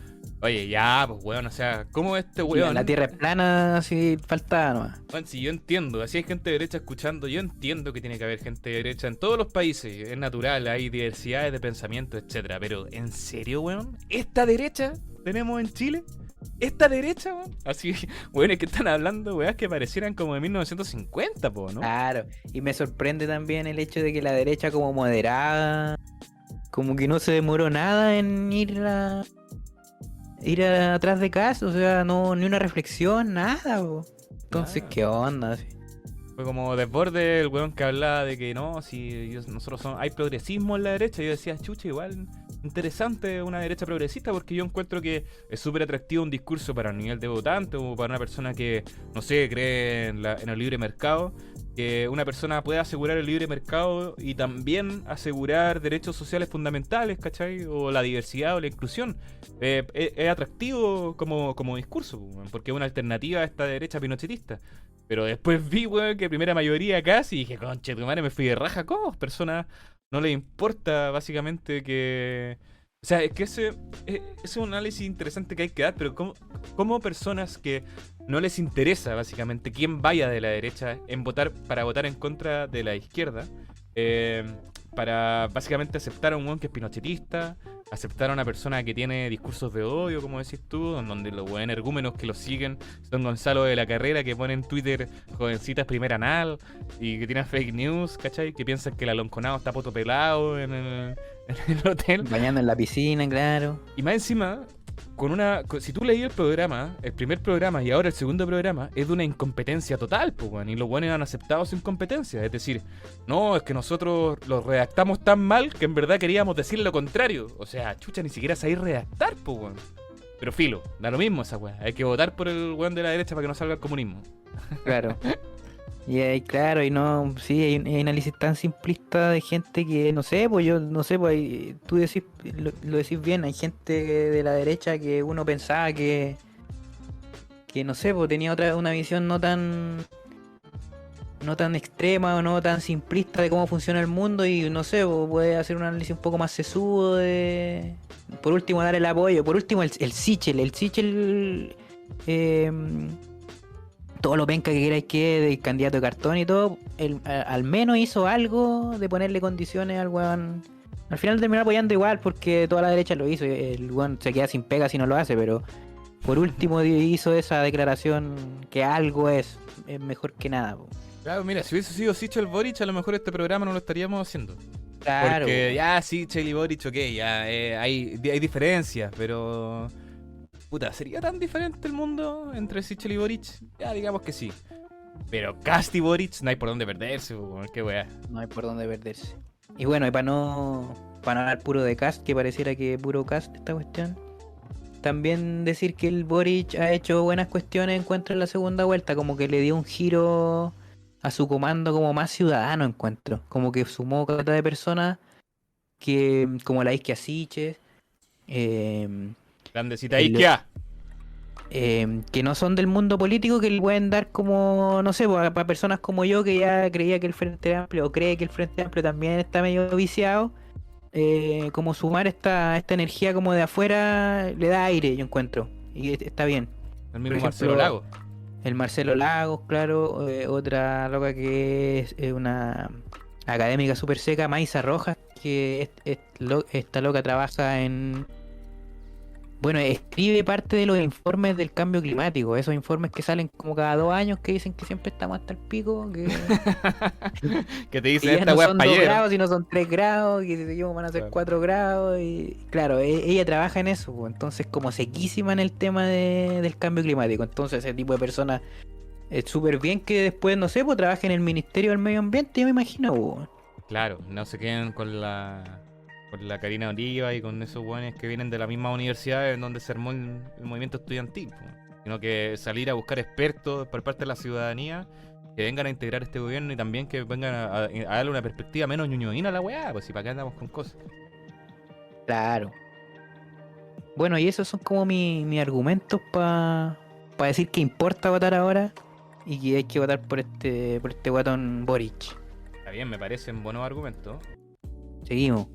Oye, ya, pues weón, o sea, ¿cómo este weón? La tierra es plana, así falta nomás. Bueno, si yo entiendo, así hay gente de derecha escuchando, yo entiendo que tiene que haber gente de derecha en todos los países, es natural, hay diversidades de pensamiento, etcétera, pero ¿en serio, weón? ¿Esta derecha tenemos en Chile? ¿Esta derecha, weón? Así, weón, es que están hablando, weón, que parecieran como de 1950, po, ¿no? Claro, y me sorprende también el hecho de que la derecha como moderada, como que no se demoró nada en ir atrás de Kast, o sea, no, ni una reflexión, nada, bro. Entonces, ¿qué onda? Fue como desborde el weón que hablaba de que no, si nosotros hay progresismo en la derecha, y yo decía, chucha, igual interesante una derecha progresista, porque yo encuentro que es súper atractivo un discurso para el nivel de votante o para una persona que, no sé, cree en el libre mercado, que una persona pueda asegurar el libre mercado y también asegurar derechos sociales fundamentales, ¿cachai? O la diversidad o la inclusión. Es atractivo como discurso, porque es una alternativa a esta derecha pinochetista. Pero después vi, weón, que primera mayoría casi, y dije, conche, tu madre, me fui de raja. ¿Cómo? Personas no les importa básicamente que... O sea, es que ese es un análisis interesante que hay que dar, pero ¿cómo personas que no les interesa básicamente quién vaya de la derecha para votar en contra de la izquierda, para básicamente aceptar a un weón que es pinochetista, aceptar a una persona que tiene discursos de odio, como decís tú, en donde los weón energúmenos que lo siguen son Gonzalo de la Carrera, que pone en Twitter jovencitas primer anal y que tienen fake news, ¿cachai? Que piensan que el alonconado está poto pelado en el hotel. Bañando en la piscina, claro. Y más encima, si tú leí el programa, el primer programa y ahora el segundo programa, es de una incompetencia total, pues, weón. Y los buenos han aceptado su incompetencia. Es decir, no, es que nosotros lo redactamos tan mal que en verdad queríamos decir lo contrario. O sea, chucha, ni siquiera sabéis redactar, pues, weón. Pero filo, da lo mismo esa weá. Hay que votar por el weón de la derecha para que no salga el comunismo. Claro. Y ahí, claro, y no, sí, hay análisis tan simplista de gente que, no sé, pues yo, no sé, pues tú decís, lo decís bien, hay gente de la derecha que uno pensaba que no sé, pues tenía una visión no tan extrema o no tan simplista de cómo funciona el mundo y, no sé, pues puede hacer un análisis un poco más sesudo de... Por último, dar el apoyo, por último, el Sichel, todo lo penca que queráis que de candidato de cartón y todo, al menos hizo algo de ponerle condiciones al weón. Al final terminó apoyando igual porque toda la derecha lo hizo. El weón se queda sin pega si no lo hace, pero por último hizo esa declaración que algo es mejor que nada. Po. Claro, mira, si hubiese sido Sichel Boric, a lo mejor este programa no lo estaríamos haciendo. Claro. Porque ya Sichel y Boric, ok, ya hay diferencias, pero... Puta, ¿sería tan diferente el mundo entre Sichel y Boric? Ya, digamos que sí. Pero Cast y Boric no hay por dónde perderse, qué weá. No hay por dónde perderse. Y bueno, y para no hablar puro de Cast, que pareciera que puro Cast esta cuestión, también decir que el Boric ha hecho buenas cuestiones, encuentro, en la segunda vuelta, como que le dio un giro a su comando como más ciudadano, encuentro. Como que sumó cantidad de personas que, como la Isquia Siches, Grandecita Isquia. Que no son del mundo político, que le pueden dar como, no sé, para personas como yo que ya creía que el Frente Amplio, o cree que el Frente Amplio también está medio viciado, como sumar esta energía como de afuera le da aire, yo encuentro, y está bien. El mismo Por ejemplo, Marcelo Lagos. El Marcelo Lagos, claro, otra loca que es una académica súper seca, Maisa Rojas, que esta loca trabaja en... Bueno, escribe parte de los informes del cambio climático, esos informes que salen como cada 2 años que dicen que siempre estamos hasta el pico, que, que te dicen que ya esta no weá son 2 payera. grados, sino son 3 grados, que si seguimos van a ser Claro. 4 grados, y claro, ella trabaja en eso, pues, entonces como sequísima en el tema del cambio climático, entonces ese tipo de personas es súper bien que después, no sé, pues trabaje en el Ministerio del Medio Ambiente, yo me imagino, pues. Claro, no se queden con la Karina Oliva y con esos weones que vienen de la misma universidad en donde se armó el movimiento estudiantil, po. Sino que salir a buscar expertos por parte de la ciudadanía que vengan a integrar este gobierno y también que vengan a darle una perspectiva menos ñuñoína a la weá, pues si para qué andamos con cosas. Claro. Bueno, y esos son como mis argumentos para decir que importa votar ahora y que hay que votar por este guatón Boric. Está bien, me parecen buenos argumentos. Seguimos.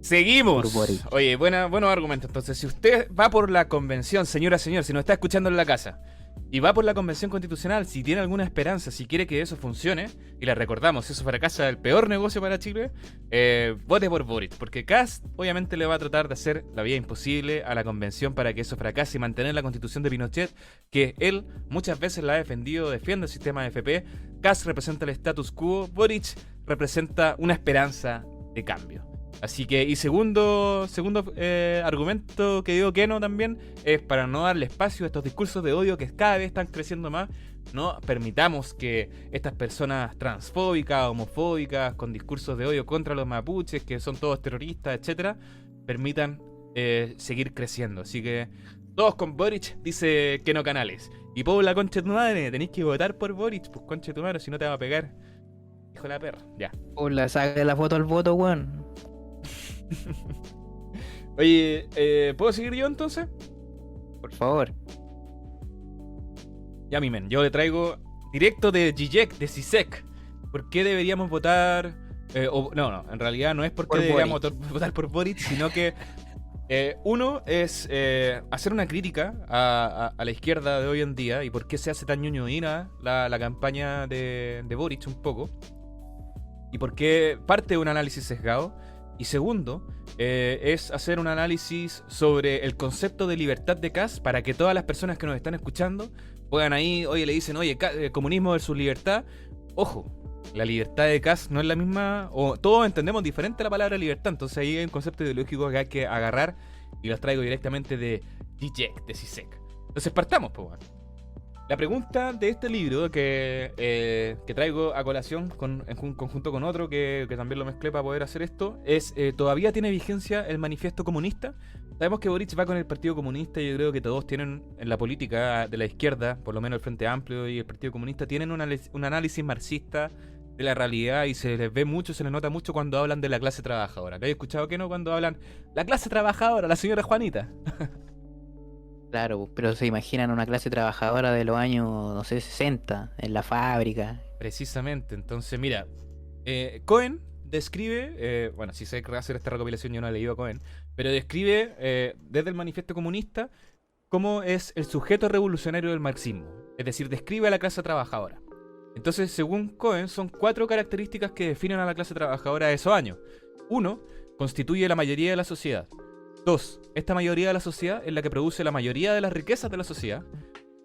¡Seguimos! Por Boric. Oye, buenos argumentos. Entonces, si usted va por la convención, señor, si nos está escuchando en la casa, y va por la convención constitucional, si tiene alguna esperanza, si quiere que eso funcione, y le recordamos, eso fracasa el peor negocio para Chile, vote por Boric, porque Kast obviamente le va a tratar de hacer la vida imposible a la convención para que eso fracase y mantener la constitución de Pinochet, que él muchas veces la ha defendido, defiende el sistema de FP. Kast representa el status quo, Boric representa una esperanza de cambio. Así que, y segundo argumento que digo que no también, es para no darle espacio a estos discursos de odio que cada vez están creciendo más, No permitamos que estas personas transfóbicas, homofóbicas, con discursos de odio contra los mapuches, que son todos terroristas, etcétera, permitan seguir creciendo. Así que todos con Boric, dice que no Canales. Y Paula, concha de tu madre, tenéis que votar por Boric, pues concha de tu madre, si no te va a pegar. Hijo de la perra, ya. Hola, saca la foto al voto, weón. Oye, ¿puedo seguir yo entonces? Por favor. Ya, mi men, yo le traigo directo de Zizek, de Zizek. ¿Por qué deberíamos votar? No, en realidad no es porque Por deberíamos votar por Boric, sino que uno es hacer una crítica a la izquierda de hoy en día y por qué se hace tan ñoñoína la campaña de Boric un poco. Y por qué parte de un análisis sesgado. Y segundo, es hacer un análisis sobre el concepto de libertad de Kast para que todas las personas que nos están escuchando puedan ahí, oye, le dicen, oye, comunismo versus libertad. Ojo, la libertad de Kast no es la misma, o todos entendemos diferente la palabra libertad, entonces ahí hay un concepto ideológico que hay que agarrar y los traigo directamente de Zizek, de Zizek. Entonces partamos, pues bueno. La pregunta de este libro que traigo a colación en conjunto con otro que también lo mezclé para poder hacer esto es, ¿todavía tiene vigencia el manifiesto comunista? Sabemos que Boric va con el Partido Comunista y yo creo que todos tienen en la política de la izquierda, por lo menos el Frente Amplio y el Partido Comunista, tienen un análisis marxista de la realidad y se les ve mucho, se les nota mucho cuando hablan de la clase trabajadora. ¿Te has escuchado que no? Cuando hablan la clase trabajadora, la señora Juanita. Claro, pero se imaginan una clase trabajadora de los años, no sé, 60, en la fábrica. Precisamente, entonces mira, Cohen describe, bueno, si sé que hacer esta recopilación yo no he leído a Cohen, pero describe desde el manifiesto comunista cómo es el sujeto revolucionario del marxismo, es decir, describe a la clase trabajadora. Entonces, según Cohen, son 4 características que definen a la clase trabajadora de esos años. 1. Constituye la mayoría de la sociedad. 2. Esta mayoría de la sociedad es la que produce la mayoría de las riquezas de la sociedad.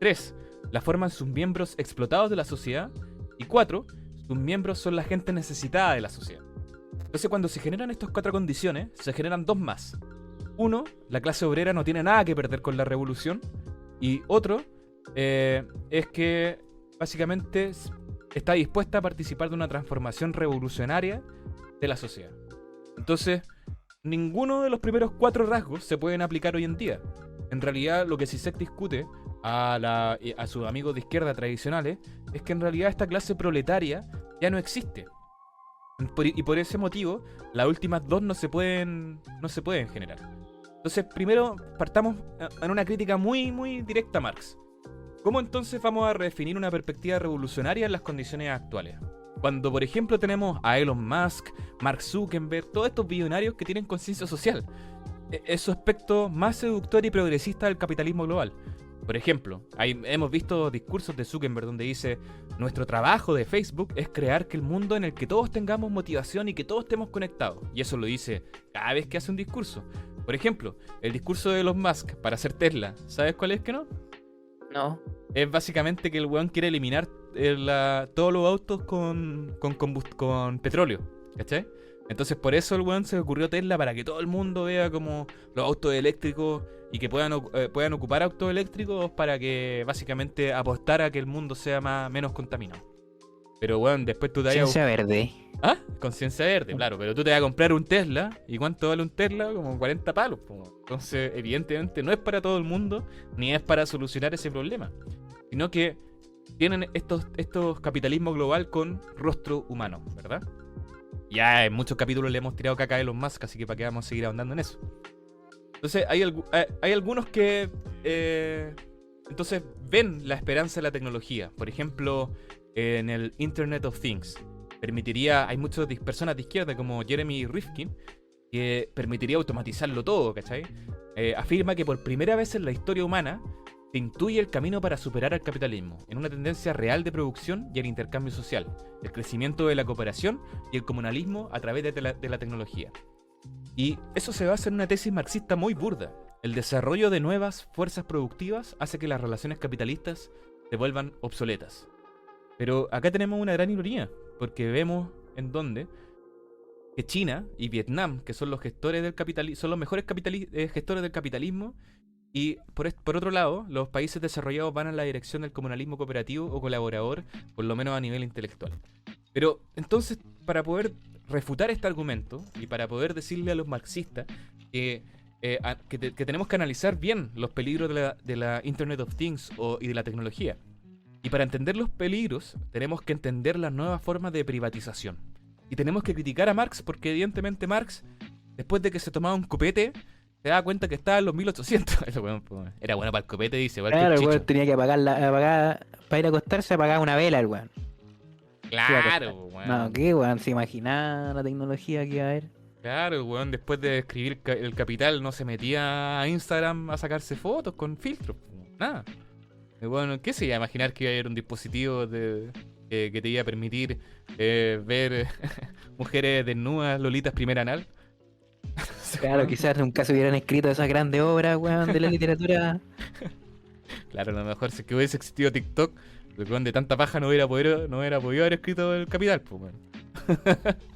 3. La forman sus miembros explotados de la sociedad. Y 4. Sus miembros son la gente necesitada de la sociedad. Entonces, cuando se generan estas 4 condiciones, se generan 2 más. 1. La clase obrera no tiene nada que perder con la revolución. Y otro es que básicamente está dispuesta a participar de una transformación revolucionaria de la sociedad. Entonces, ninguno de los primeros 4 rasgos se pueden aplicar hoy en día. En realidad, lo que Zizek discute a sus amigos de izquierda tradicionales es que en realidad esta clase proletaria ya no existe. Y por ese motivo, las últimas 2 no se pueden generar. Entonces, primero partamos en una crítica muy, muy directa a Marx. ¿Cómo entonces vamos a redefinir una perspectiva revolucionaria en las condiciones actuales? Cuando, por ejemplo, tenemos a Elon Musk, Mark Zuckerberg, todos estos billonarios que tienen conciencia social. Es su aspecto más seductor y progresista del capitalismo global. Por ejemplo, hemos visto discursos de Zuckerberg donde dice: nuestro trabajo de Facebook es crear que el mundo en el que todos tengamos motivación y que todos estemos conectados. Y eso lo dice cada vez que hace un discurso. Por ejemplo, el discurso de Elon Musk para hacer Tesla, ¿sabes cuál es que no? No. Es básicamente que el weón quiere eliminar todos los autos con petróleo, ¿cachai? Entonces por eso el weón se le ocurrió Tesla, para que todo el mundo vea como los autos eléctricos y que puedan ocupar autos eléctricos para que básicamente apostar a que el mundo sea menos contaminado. Pero weón, después tú te vayas... Ciencia verde. ¿Ah? Conciencia verde, claro, pero tú te vas a comprar un Tesla, ¿y cuánto vale un Tesla? Como 40 palos. Entonces, evidentemente, no es para todo el mundo, ni es para solucionar ese problema, sino que tienen estos capitalismo global con rostro humano, ¿verdad? Ya en muchos capítulos le hemos tirado caca a Elon Musk, así que para qué vamos a seguir ahondando en eso. Entonces, hay algunos que entonces ven la esperanza de la tecnología. Por ejemplo, en el Internet of Things. Hay muchas personas de izquierda como Jeremy Rifkin que permitiría automatizarlo todo, ¿cachai? Afirma que por primera vez en la historia humana se intuye el camino para superar al capitalismo, en una tendencia real de producción y el intercambio social, el crecimiento de la cooperación y el comunalismo a través de la tecnología. Y eso se basa en una tesis marxista muy burda. El desarrollo de nuevas fuerzas productivas hace que las relaciones capitalistas se vuelvan obsoletas. Pero acá tenemos una gran ironía, porque vemos en donde que China y Vietnam, que son los gestores del capitalismo, son los mejores gestores del capitalismo, Y por otro lado, los países desarrollados van en la dirección del comunalismo cooperativo o colaborador, por lo menos a nivel intelectual. Pero entonces, para poder refutar este argumento y para poder decirle a los marxistas que, que tenemos que analizar bien los peligros de la Internet of Things y de la tecnología. Y para entender los peligros, tenemos que entender las nuevas formas de privatización. Y tenemos que criticar a Marx porque evidentemente Marx, después de que se tomaba un copete, se daba cuenta que estaba en los 1800. Era bueno para el copete, dice. Igual Claro, que el el weón Chicho. tenía que apagar para ir a acostarse, apagaba una vela, el weón. Claro, No, weón. qué weón, se imaginaba la tecnología que iba a haber. Claro, el weón después de escribir el Capital no se metía a Instagram a sacarse fotos con filtros. Nada. El weón, ¿qué se iba a imaginar que iba a haber un dispositivo que te iba a permitir ver mujeres desnudas, lolitas primera anal? Claro, quizás nunca se hubieran escrito esas grandes obras, weón, de la literatura. Claro, a lo mejor si es que hubiese existido TikTok, el weón de tanta paja no hubiera podido haber escrito el Capital, pues, weón.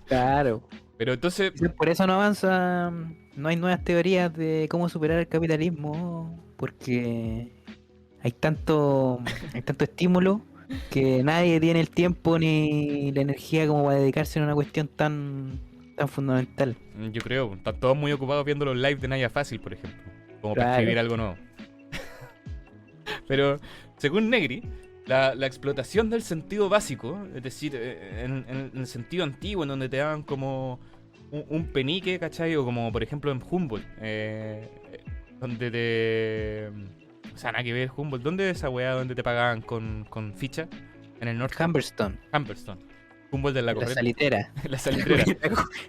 Claro. Pero entonces, Quizás por eso no avanza, no hay nuevas teorías de cómo superar el capitalismo, porque hay tanto estímulo que nadie tiene el tiempo ni la energía como para dedicarse a una cuestión tan fundamental. yo creo, están todos muy ocupados viendo los lives de Naya Fácil, por ejemplo, como para Claro. escribir algo nuevo. Pero, según Negri, la explotación del sentido básico, es decir, en el sentido antiguo, en donde te daban como un penique, ¿cachai? O como, por ejemplo, en Humboldt, donde te... O sea, nada que ver Humboldt. ¿Dónde es esa weá donde te pagaban con ficha? En el norte. Humberstone, Humberston. Humboldt de la la corriente. salitrera. La salitrera.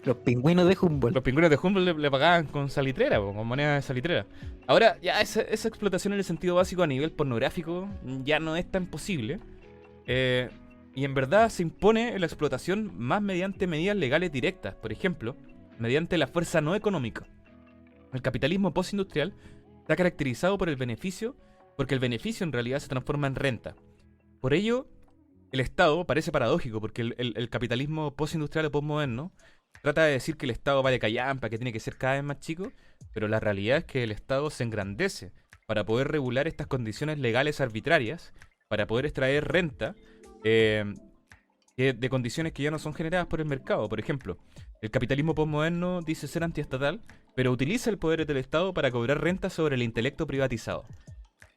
Los pingüinos de Humboldt. Los pingüinos de Humboldt le pagaban con salitrera, con moneda de salitrera. Ahora, ya esa explotación en el sentido básico a nivel pornográfico ya no es tan posible. Y en verdad se impone la explotación más mediante medidas legales directas. Por ejemplo, mediante la fuerza no económica. El capitalismo postindustrial está caracterizado por el beneficio, porque el beneficio en realidad se transforma en renta. Por ello, el Estado parece paradójico, porque el capitalismo postindustrial o postmoderno trata de decir que el Estado va de callampa, que tiene que ser cada vez más chico, pero la realidad es que el Estado se engrandece para poder regular estas condiciones legales arbitrarias, para poder extraer renta de condiciones que ya no son generadas por el mercado. Por ejemplo, el capitalismo postmoderno dice ser antiestatal, pero utiliza el poder del Estado para cobrar renta sobre el intelecto privatizado.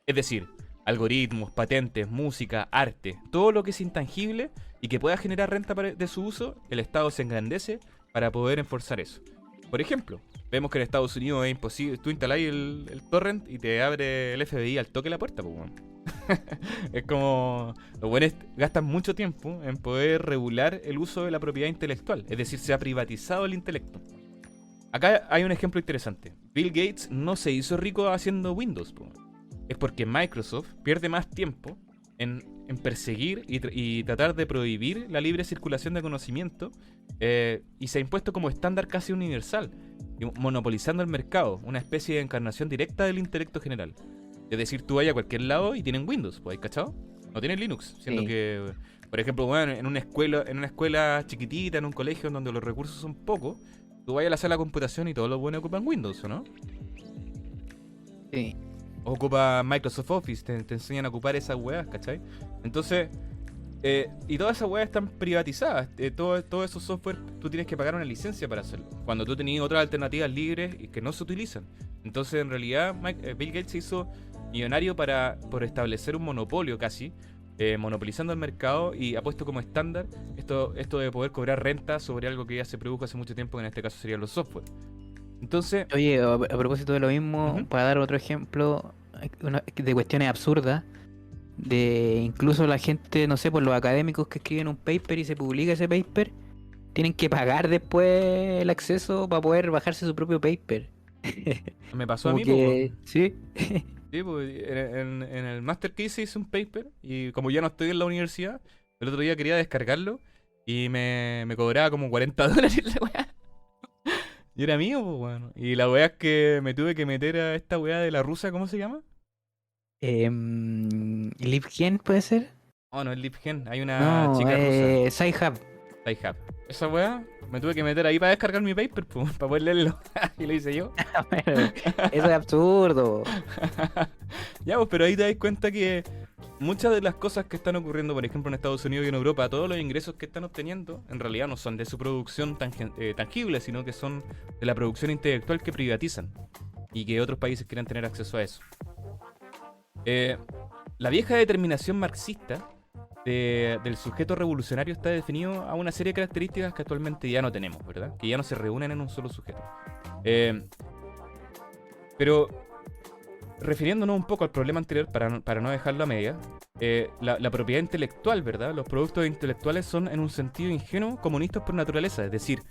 Es decir, algoritmos, patentes, música, arte, todo lo que es intangible y que pueda generar renta de su uso, el Estado se engrandece para poder enforzar eso. Por ejemplo, vemos que en Estados Unidos es imposible, tú instalás el torrent y te abre el FBI al toque la puerta, pues, bueno. Es como, los buenos gastan mucho tiempo en poder regular el uso de la propiedad intelectual, es decir, se ha privatizado el intelecto. Acá hay un ejemplo interesante. Bill Gates no se hizo rico haciendo Windows, pues. Es porque Microsoft pierde más tiempo en perseguir y tratar de prohibir la libre circulación de conocimiento y se ha impuesto como estándar casi universal, monopolizando el mercado, una especie de encarnación directa del intelecto general. Es decir, tú vayas a cualquier lado y tienen Windows, ¿pues? ¿Cachado? No tienen Linux, siendo Sí. que, por ejemplo, bueno, en una escuela chiquitita, en un colegio en donde los recursos son pocos, tú vayas a la sala de computación y todos los buenos ocupan Windows, ¿o no? Sí. Ocupa Microsoft Office, te enseñan a ocupar esas weas, ¿cachai? Entonces, y todas esas weas están privatizadas. Todo esos software tú tienes que pagar una licencia para hacerlo. Cuando tú tenías otras alternativas libres y que no se utilizan. Entonces, en realidad, Bill Gates se hizo millonario por establecer un monopolio casi, monopolizando el mercado y ha puesto como estándar esto de poder cobrar renta sobre algo que ya se produjo hace mucho tiempo, que en este caso serían los software. Entonces, Oye, a propósito de lo mismo, Ujú. para dar otro ejemplo de cuestiones absurdas, de incluso la gente, no sé, por los académicos que escriben un paper y se publica ese paper, tienen que pagar después el acceso para poder bajarse su propio paper. me pasó a Como mí, que, sí, sí, pues, en el máster que hice un paper y como ya no estoy en la universidad, el otro día quería descargarlo y me cobraba como $40 la weá. Y era mío, pues, bueno. Y la weá es que me tuve que meter a esta weá de la rusa, ¿cómo se llama? LibGen puede ser. Oh, no, es LibGen. Hay una No, chica rusa. Sci-Hub. Sci-Hub. Esa weá me tuve que meter ahí para descargar mi paper, para poder leerlo. Y lo hice yo. Bueno, eso es absurdo. Ya, pues, pero ahí te das cuenta que muchas de las cosas que están ocurriendo, por ejemplo, en Estados Unidos y en Europa, todos los ingresos que están obteniendo, en realidad no son de su producción tangible, sino que son de la producción intelectual que privatizan y que otros países quieren tener acceso a eso. La vieja determinación marxista del sujeto revolucionario está definido a una serie de características que actualmente ya no tenemos, ¿verdad? Que ya no se reúnen en un solo sujeto. Pero refiriéndonos un poco al problema anterior, para no dejarlo a media, la propiedad intelectual, ¿verdad? Los productos intelectuales son en un sentido ingenuo comunistas por naturaleza. Es decir,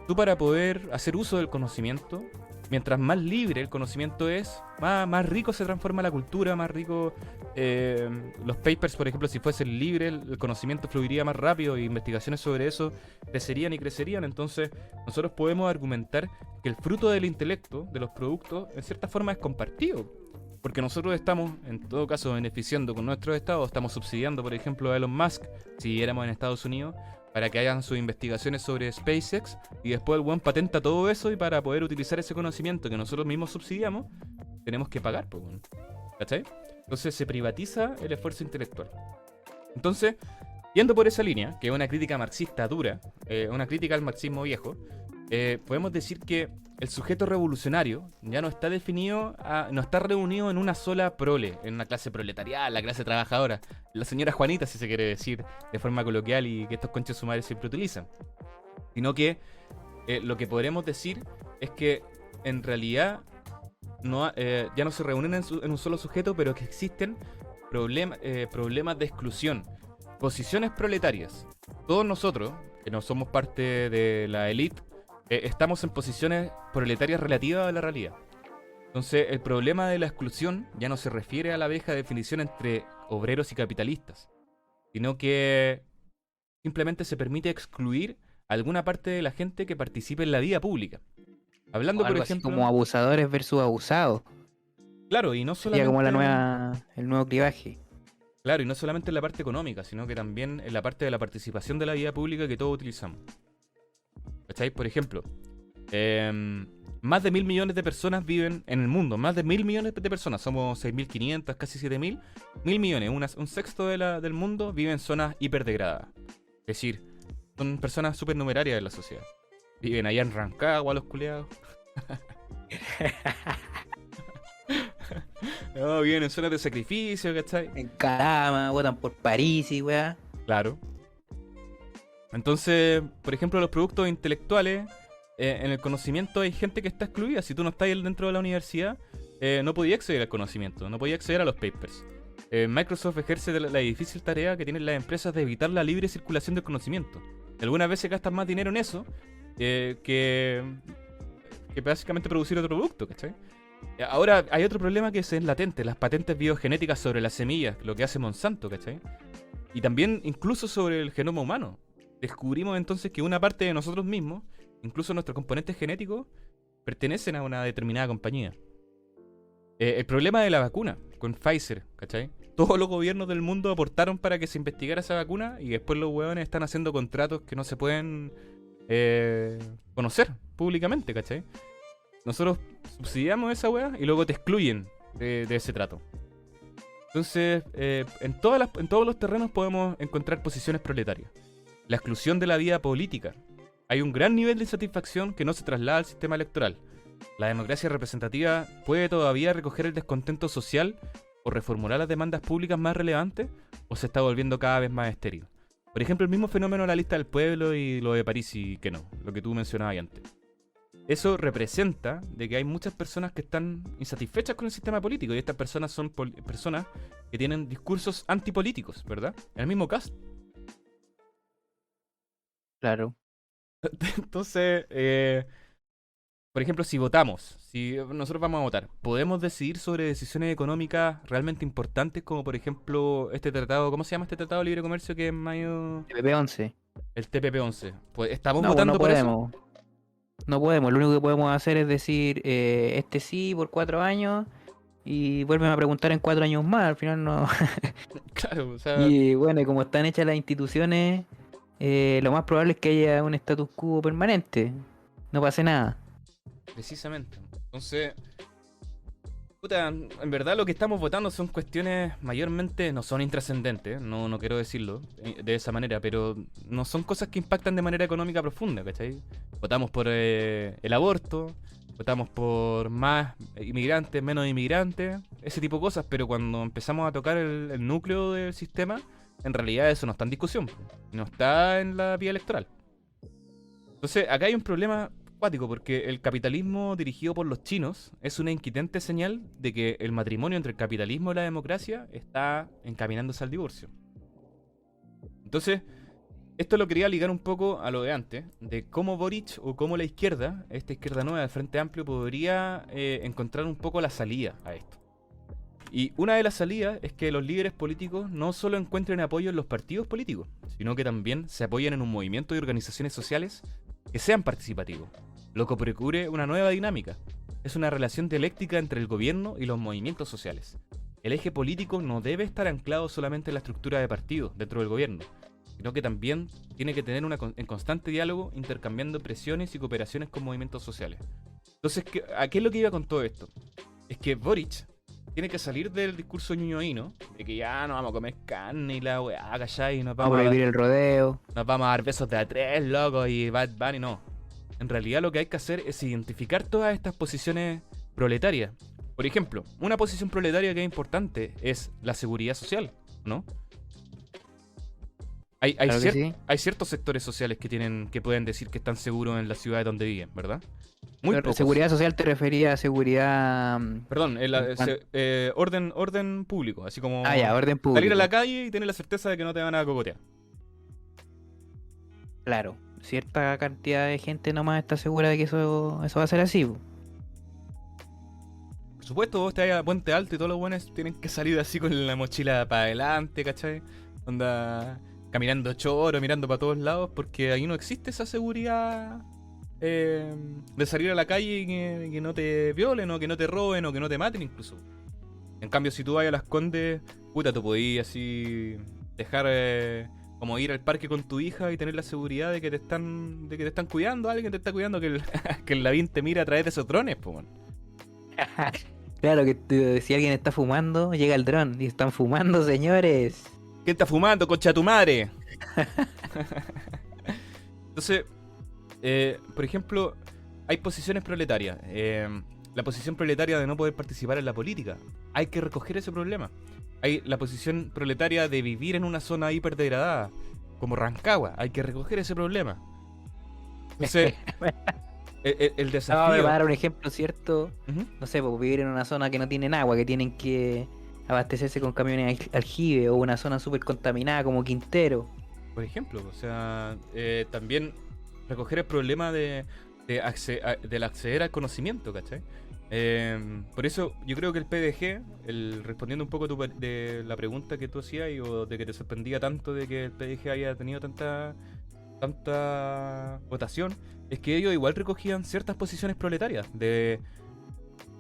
tú para poder hacer uso del conocimiento, mientras más libre el conocimiento es, más rico se transforma la cultura, más rico los papers, por ejemplo, si fuesen libres, el conocimiento fluiría más rápido y investigaciones sobre eso crecerían y crecerían. Entonces, nosotros podemos argumentar que el fruto del intelecto, de los productos, en cierta forma es compartido. Porque nosotros estamos, en todo caso, beneficiando con nuestros estados, estamos subsidiando, por ejemplo, a Elon Musk, si éramos en Estados Unidos, para que hagan sus investigaciones sobre SpaceX, y después el buen patenta todo eso, y para poder utilizar ese conocimiento que nosotros mismos subsidiamos, tenemos que pagar, pues, bueno. ¿Cachai? Entonces se privatiza el esfuerzo intelectual. Entonces, yendo por esa línea, que es una crítica marxista dura, una crítica al marxismo viejo, podemos decir que el sujeto revolucionario ya no está definido, no está reunido en una sola prole, en una clase proletarial, la clase trabajadora, la señora Juanita, si se quiere decir de forma coloquial y que estos conches sumares siempre utilizan. Sino que lo que podremos decir es que en realidad ya no se reúnen en un solo sujeto, pero que existen problemas de exclusión, posiciones proletarias. Todos nosotros, que no somos parte de la élite, estamos en posiciones proletarias relativas a la realidad. Entonces, el problema de la exclusión ya no se refiere a la vieja definición entre obreros y capitalistas, sino que simplemente se permite excluir a alguna parte de la gente que participe en la vida pública. Hablando, por ejemplo, como abusadores versus abusados. Claro, y no solamente... Sería como el nuevo clivaje. Claro, y no solamente en la parte económica, sino que también en la parte de la participación de la vida pública que todos utilizamos. ¿Cachai? Por ejemplo, más de 1.000 millones de personas viven en el mundo. Más de 1.000 millones de personas. Somos 6.500, casi 7.000. 1.000 millones, un sexto del mundo vive en zonas hiperdegradadas. Es decir, son personas supernumerarias de la sociedad. Viven allá en Rancagua los culiados. No, viven en zonas de sacrificio, ¿cachai? En Calama, votan por París y weá. Claro. Entonces, por ejemplo, los productos intelectuales, en el conocimiento hay gente que está excluida. Si tú no estás dentro de la universidad, no podías acceder al conocimiento, no podías acceder a los papers. Microsoft ejerce la difícil tarea que tienen las empresas de evitar la libre circulación del conocimiento. Algunas veces gastan más dinero en eso que básicamente producir otro producto, ¿cachai? Ahora, hay otro problema que es latente, las patentes biogenéticas sobre las semillas, lo que hace Monsanto, ¿cachai? Y también incluso sobre el genoma humano. Descubrimos entonces que una parte de nosotros mismos, incluso nuestros componentes genéticos, pertenecen a una determinada compañía. El problema de la vacuna con Pfizer, ¿cachai? Todos los gobiernos del mundo aportaron para que se investigara esa vacuna y después los hueones están haciendo contratos que no se pueden conocer públicamente, ¿cachai? Nosotros subsidiamos esa hueá y luego te excluyen de ese trato. Entonces, en todos los terrenos podemos encontrar posiciones proletarias. La exclusión de la vida política. Hay un gran nivel de insatisfacción que no se traslada al sistema electoral. La democracia representativa puede todavía recoger el descontento social o reformular las demandas públicas más relevantes, o se está volviendo cada vez más estéril. Por ejemplo, el mismo fenómeno de la lista del pueblo y lo de París y que no, lo que tú mencionabas antes. Eso representa de que hay muchas personas que están insatisfechas con el sistema político, y estas personas son personas que tienen discursos antipolíticos, ¿verdad? En el mismo caso. Claro. Entonces, por ejemplo, si votamos, si nosotros vamos a votar, ¿podemos decidir sobre decisiones económicas realmente importantes, como por ejemplo este tratado, ¿cómo se llama este tratado de libre comercio que es mayo? TPP-11. El TPP-11. Pues, ¿estamos No, votando no por podemos. eso? No podemos, lo único que podemos hacer es decir este sí por 4 años y vuelven a preguntar en 4 años más, al final no. Claro, o sea... Y bueno, y como están hechas las instituciones lo más probable es que haya un status quo permanente. No pase nada. Precisamente. Entonces, puta, en verdad lo que estamos votando son cuestiones mayormente, no son intrascendentes, no quiero decirlo de esa manera, pero no son cosas que impactan de manera económica profunda, ¿cachai? Votamos por el aborto, votamos por más inmigrantes, menos inmigrantes, ese tipo de cosas, pero cuando empezamos a tocar el núcleo del sistema, en realidad eso no está en discusión, no está en la vía electoral. Entonces, acá hay un problema cuático, porque el capitalismo dirigido por los chinos es una inquietante señal de que el matrimonio entre el capitalismo y la democracia está encaminándose al divorcio. Entonces, esto lo quería ligar un poco a lo de antes, de cómo Boric o cómo la izquierda, esta izquierda nueva del Frente Amplio, podría encontrar un poco la salida a esto. Y una de las salidas es que los líderes políticos no solo encuentren apoyo en los partidos políticos, sino que también se apoyen en un movimiento de organizaciones sociales que sean participativos, lo que procure una nueva dinámica. Es una relación dialéctica entre el gobierno y los movimientos sociales. El eje político no debe estar anclado solamente en la estructura de partidos dentro del gobierno, sino que también tiene que tener en constante diálogo, intercambiando presiones y cooperaciones con movimientos sociales. Entonces, ¿a qué es lo que iba con todo esto? Es que Boric tiene que salir del discurso ñuñoíno, de que ya no vamos a comer carne y la weá, ¿cachai? Y Vamos a prohibir el rodeo. nos vamos a dar besos de a tres, loco, y Bad Bunny, no. En realidad lo que hay que hacer es identificar todas estas posiciones proletarias. Por ejemplo, una posición proletaria que es importante es la seguridad social, ¿no? Claro que sí. Hay ciertos sectores sociales que pueden decir que están seguros en la ciudad donde viven, ¿verdad? Muy Pero pocos. seguridad social te refería a seguridad. Perdón, orden público, así como Ya, orden público. salir a la calle y tener la certeza de que no te van a cogotear. Claro, cierta cantidad de gente nomás está segura de que eso va a ser así. Po. Por supuesto, vos te vas a Puente Alto y todos los buenos tienen que salir así con la mochila para adelante, ¿cachai? Onda, caminando choro, mirando para todos lados, porque ahí no existe esa seguridad de salir a la calle y que no te violen o que no te roben o que no te maten incluso. En cambio, si tú vas a Las Condes, puta, tú podías así dejar como ir al parque con tu hija y tener la seguridad de que te están cuidando, alguien te está cuidando, que que el Lavín te mira a través de esos drones, pues, man. Claro que si alguien está fumando, llega el dron y están fumando, señores. ¿Quién está fumando, concha de tu madre? Entonces, por ejemplo, hay posiciones proletarias. La posición proletaria de no poder participar en la política. Hay que recoger ese problema. Hay la posición proletaria de vivir en una zona hiperdegradada, como Rancagua. Hay que recoger ese problema. Entonces, el desafío... Vamos a dar un ejemplo, ¿cierto? Ujú. No sé, pues vivir en una zona que no tienen agua, que tienen que abastecerse con camiones aljibe, o una zona súper contaminada como Quintero. Por ejemplo, o sea, también recoger el problema del acceder al conocimiento, ¿cachai? Por eso yo creo que el PDG, respondiendo un poco de la pregunta que tú hacías o de que te sorprendía tanto de que el PDG haya tenido tanta votación, es que ellos igual recogían ciertas posiciones proletarias de,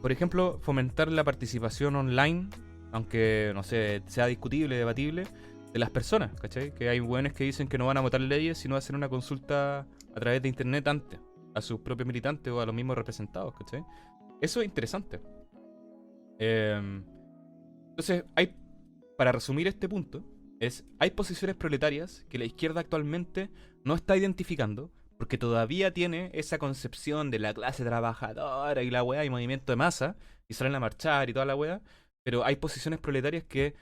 por ejemplo, fomentar la participación online, aunque, no sé, sea discutible, debatible, de las personas, ¿cachai? Que hay buenos que dicen que no van a votar leyes, sino hacer una consulta a través de internet antes, a sus propios militantes o a los mismos representados, ¿cachai? Eso es interesante. Entonces, para resumir este punto, hay posiciones proletarias que la izquierda actualmente no está identificando, porque todavía tiene esa concepción de la clase trabajadora y la weá y movimiento de masa, y salen a marchar y toda la weá, pero hay posiciones proletarias que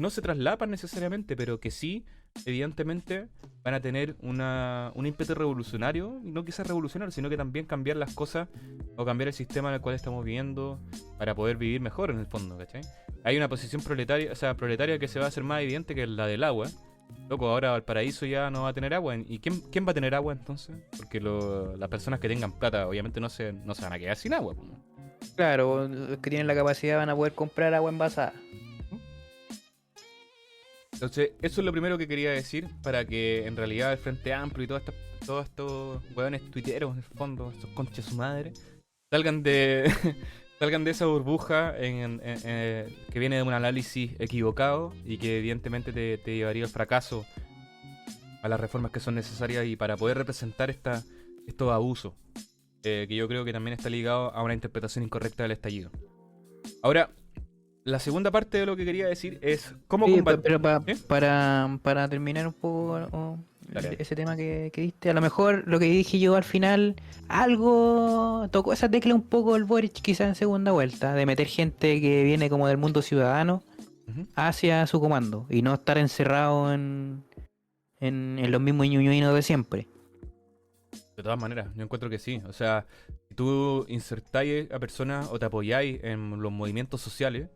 no se traslapan necesariamente, pero que sí, evidentemente, van a tener un ímpetu revolucionario, y no quizás revolucionario, sino que también cambiar las cosas o cambiar el sistema en el cual estamos viviendo para poder vivir mejor en el fondo, ¿cachai? Hay una posición proletaria, o sea, proletaria que se va a hacer más evidente que la del agua. Loco, ahora Valparaíso ya no va a tener agua. ¿Y quién va a tener agua entonces? Porque las personas que tengan plata obviamente no se van a quedar sin agua. Claro, los que tienen la capacidad van a poder comprar agua envasada. Entonces, eso es lo primero que quería decir, para que en realidad el Frente Amplio y todos estos hueones tuiteros, en el fondo, estos conches su madre, salgan de salgan de esa burbuja que viene de un análisis equivocado y que evidentemente te llevaría al fracaso a las reformas que son necesarias y para poder representar estos abusos, que yo creo que también está ligado a una interpretación incorrecta del estallido. Ahora, la segunda parte de lo que quería decir es cómo combatir... Pero para terminar un poco ese tema que diste, a lo mejor lo que dije yo al final, algo tocó esa tecla un poco el Boric quizás en segunda vuelta, de meter gente que viene como del mundo ciudadano hacia su comando y no estar encerrado en los mismos ñuñuinos de siempre. De todas maneras, yo encuentro que sí. O sea, si tú insertáis a personas o te apoyáis en los movimientos sociales,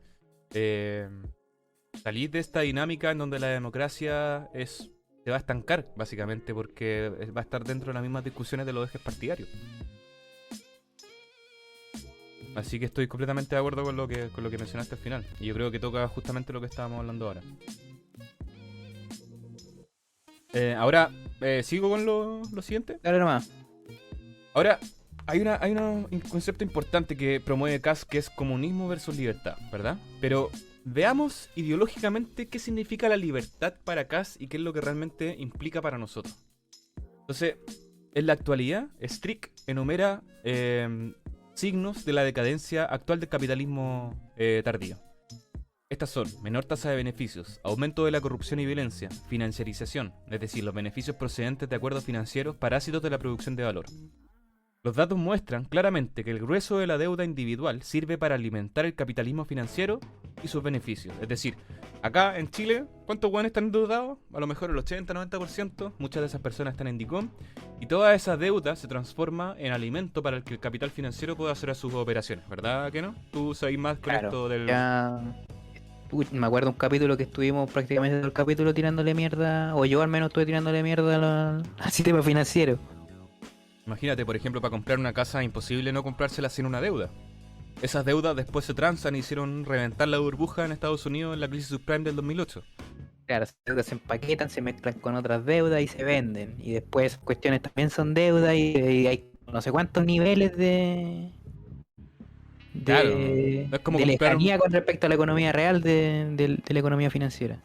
salís de esta dinámica en donde la democracia se va a estancar, básicamente, porque va a estar dentro de las mismas discusiones de los ejes partidarios. Así que estoy completamente de acuerdo con lo que mencionaste al final. Y yo creo que toca justamente lo que estábamos hablando ahora. Ahora, ¿sigo con lo siguiente? Dale nomás. Ahora, hay un concepto importante que promueve Kast, que es comunismo versus libertad, ¿verdad? Pero veamos ideológicamente qué significa la libertad para Kast y qué es lo que realmente implica para nosotros. Entonces, en la actualidad, Strick enumera signos de la decadencia actual del capitalismo tardío. Estas son menor tasa de beneficios, aumento de la corrupción y violencia, financiarización, es decir, los beneficios procedentes de acuerdos financieros, parásitos de la producción de valor. Los datos muestran claramente que el grueso de la deuda individual sirve para alimentar el capitalismo financiero y sus beneficios. Es decir, acá en Chile, ¿cuántos hueones están endeudados? A lo mejor el 80-90%, muchas de esas personas están en DICOM, y toda esa deuda se transforma en alimento para el que el capital financiero pueda hacer sus operaciones, ¿verdad que no? Tú sabes más con esto del... Me acuerdo un capítulo que estuvimos prácticamente todo el capítulo tirándole mierda, o yo al menos estuve tirándole mierda al sistema financiero. Imagínate, por ejemplo, para comprar una casa imposible no comprársela sin una deuda. Esas deudas después se transan y hicieron reventar la burbuja en Estados Unidos en la crisis subprime del 2008. Claro, esas deudas se empaquetan, se mezclan con otras deudas y se venden. Y después esas cuestiones también son deudas y hay no sé cuántos niveles de Claro, no es como de comprar lejanía con respecto a la economía real de la economía financiera.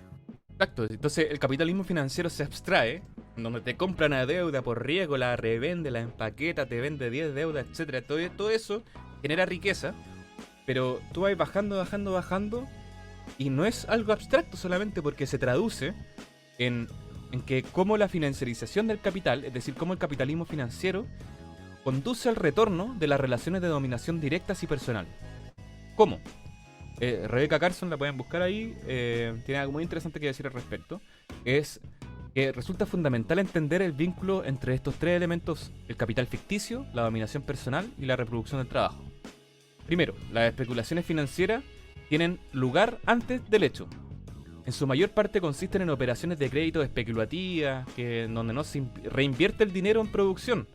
Exacto, entonces el capitalismo financiero se abstrae, en donde te compran a deuda por riesgo, la revende, la empaqueta, te vende 10 deudas, etcétera. Todo eso genera riqueza, pero tú vas bajando, y no es algo abstracto solamente porque se traduce en que cómo la financiarización del capital, es decir, cómo el capitalismo financiero conduce al retorno de las relaciones de dominación directas y personal. ¿Cómo? Rebecca Carson, la pueden buscar ahí, tiene algo muy interesante que decir al respecto. Es que resulta fundamental entender el vínculo entre estos tres elementos: el capital ficticio, la dominación personal y la reproducción del trabajo. Primero, las especulaciones financieras tienen lugar antes del hecho. En su mayor parte consisten en operaciones de crédito especulativas, en donde no se reinvierte el dinero en producción.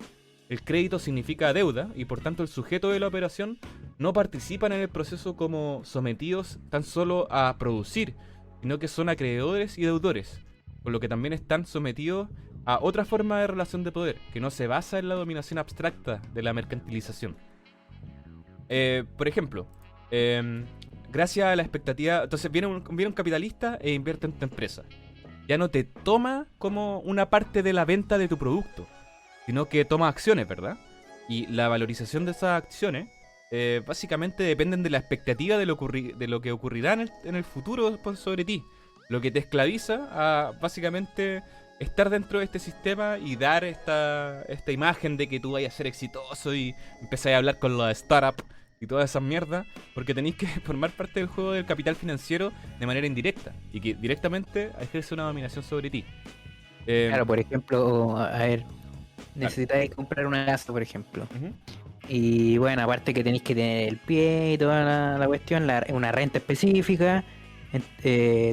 El crédito significa deuda y por tanto el sujeto de la operación no participan en el proceso como sometidos tan solo a producir, sino que son acreedores y deudores, por lo que también están sometidos a otra forma de relación de poder, que no se basa en la dominación abstracta de la mercantilización. Por ejemplo, gracias a la expectativa, entonces viene un capitalista e invierte en tu empresa. Ya no te toma como una parte de la venta de tu producto, sino que toma acciones, ¿verdad? Y la valorización de esas acciones básicamente dependen de la expectativa de lo que ocurrirá en el futuro sobre ti. Lo que te esclaviza a básicamente estar dentro de este sistema y dar esta imagen de que tú vayas a ser exitoso y empezar a hablar con los startups y todas esas mierdas, porque tenéis que formar parte del juego del capital financiero de manera indirecta y que directamente ejerce una dominación sobre ti. Claro, por ejemplo, a ver, necesitáis comprar una casa, por ejemplo. Y bueno, aparte que tenéis que tener el pie y toda la cuestión, una renta específica,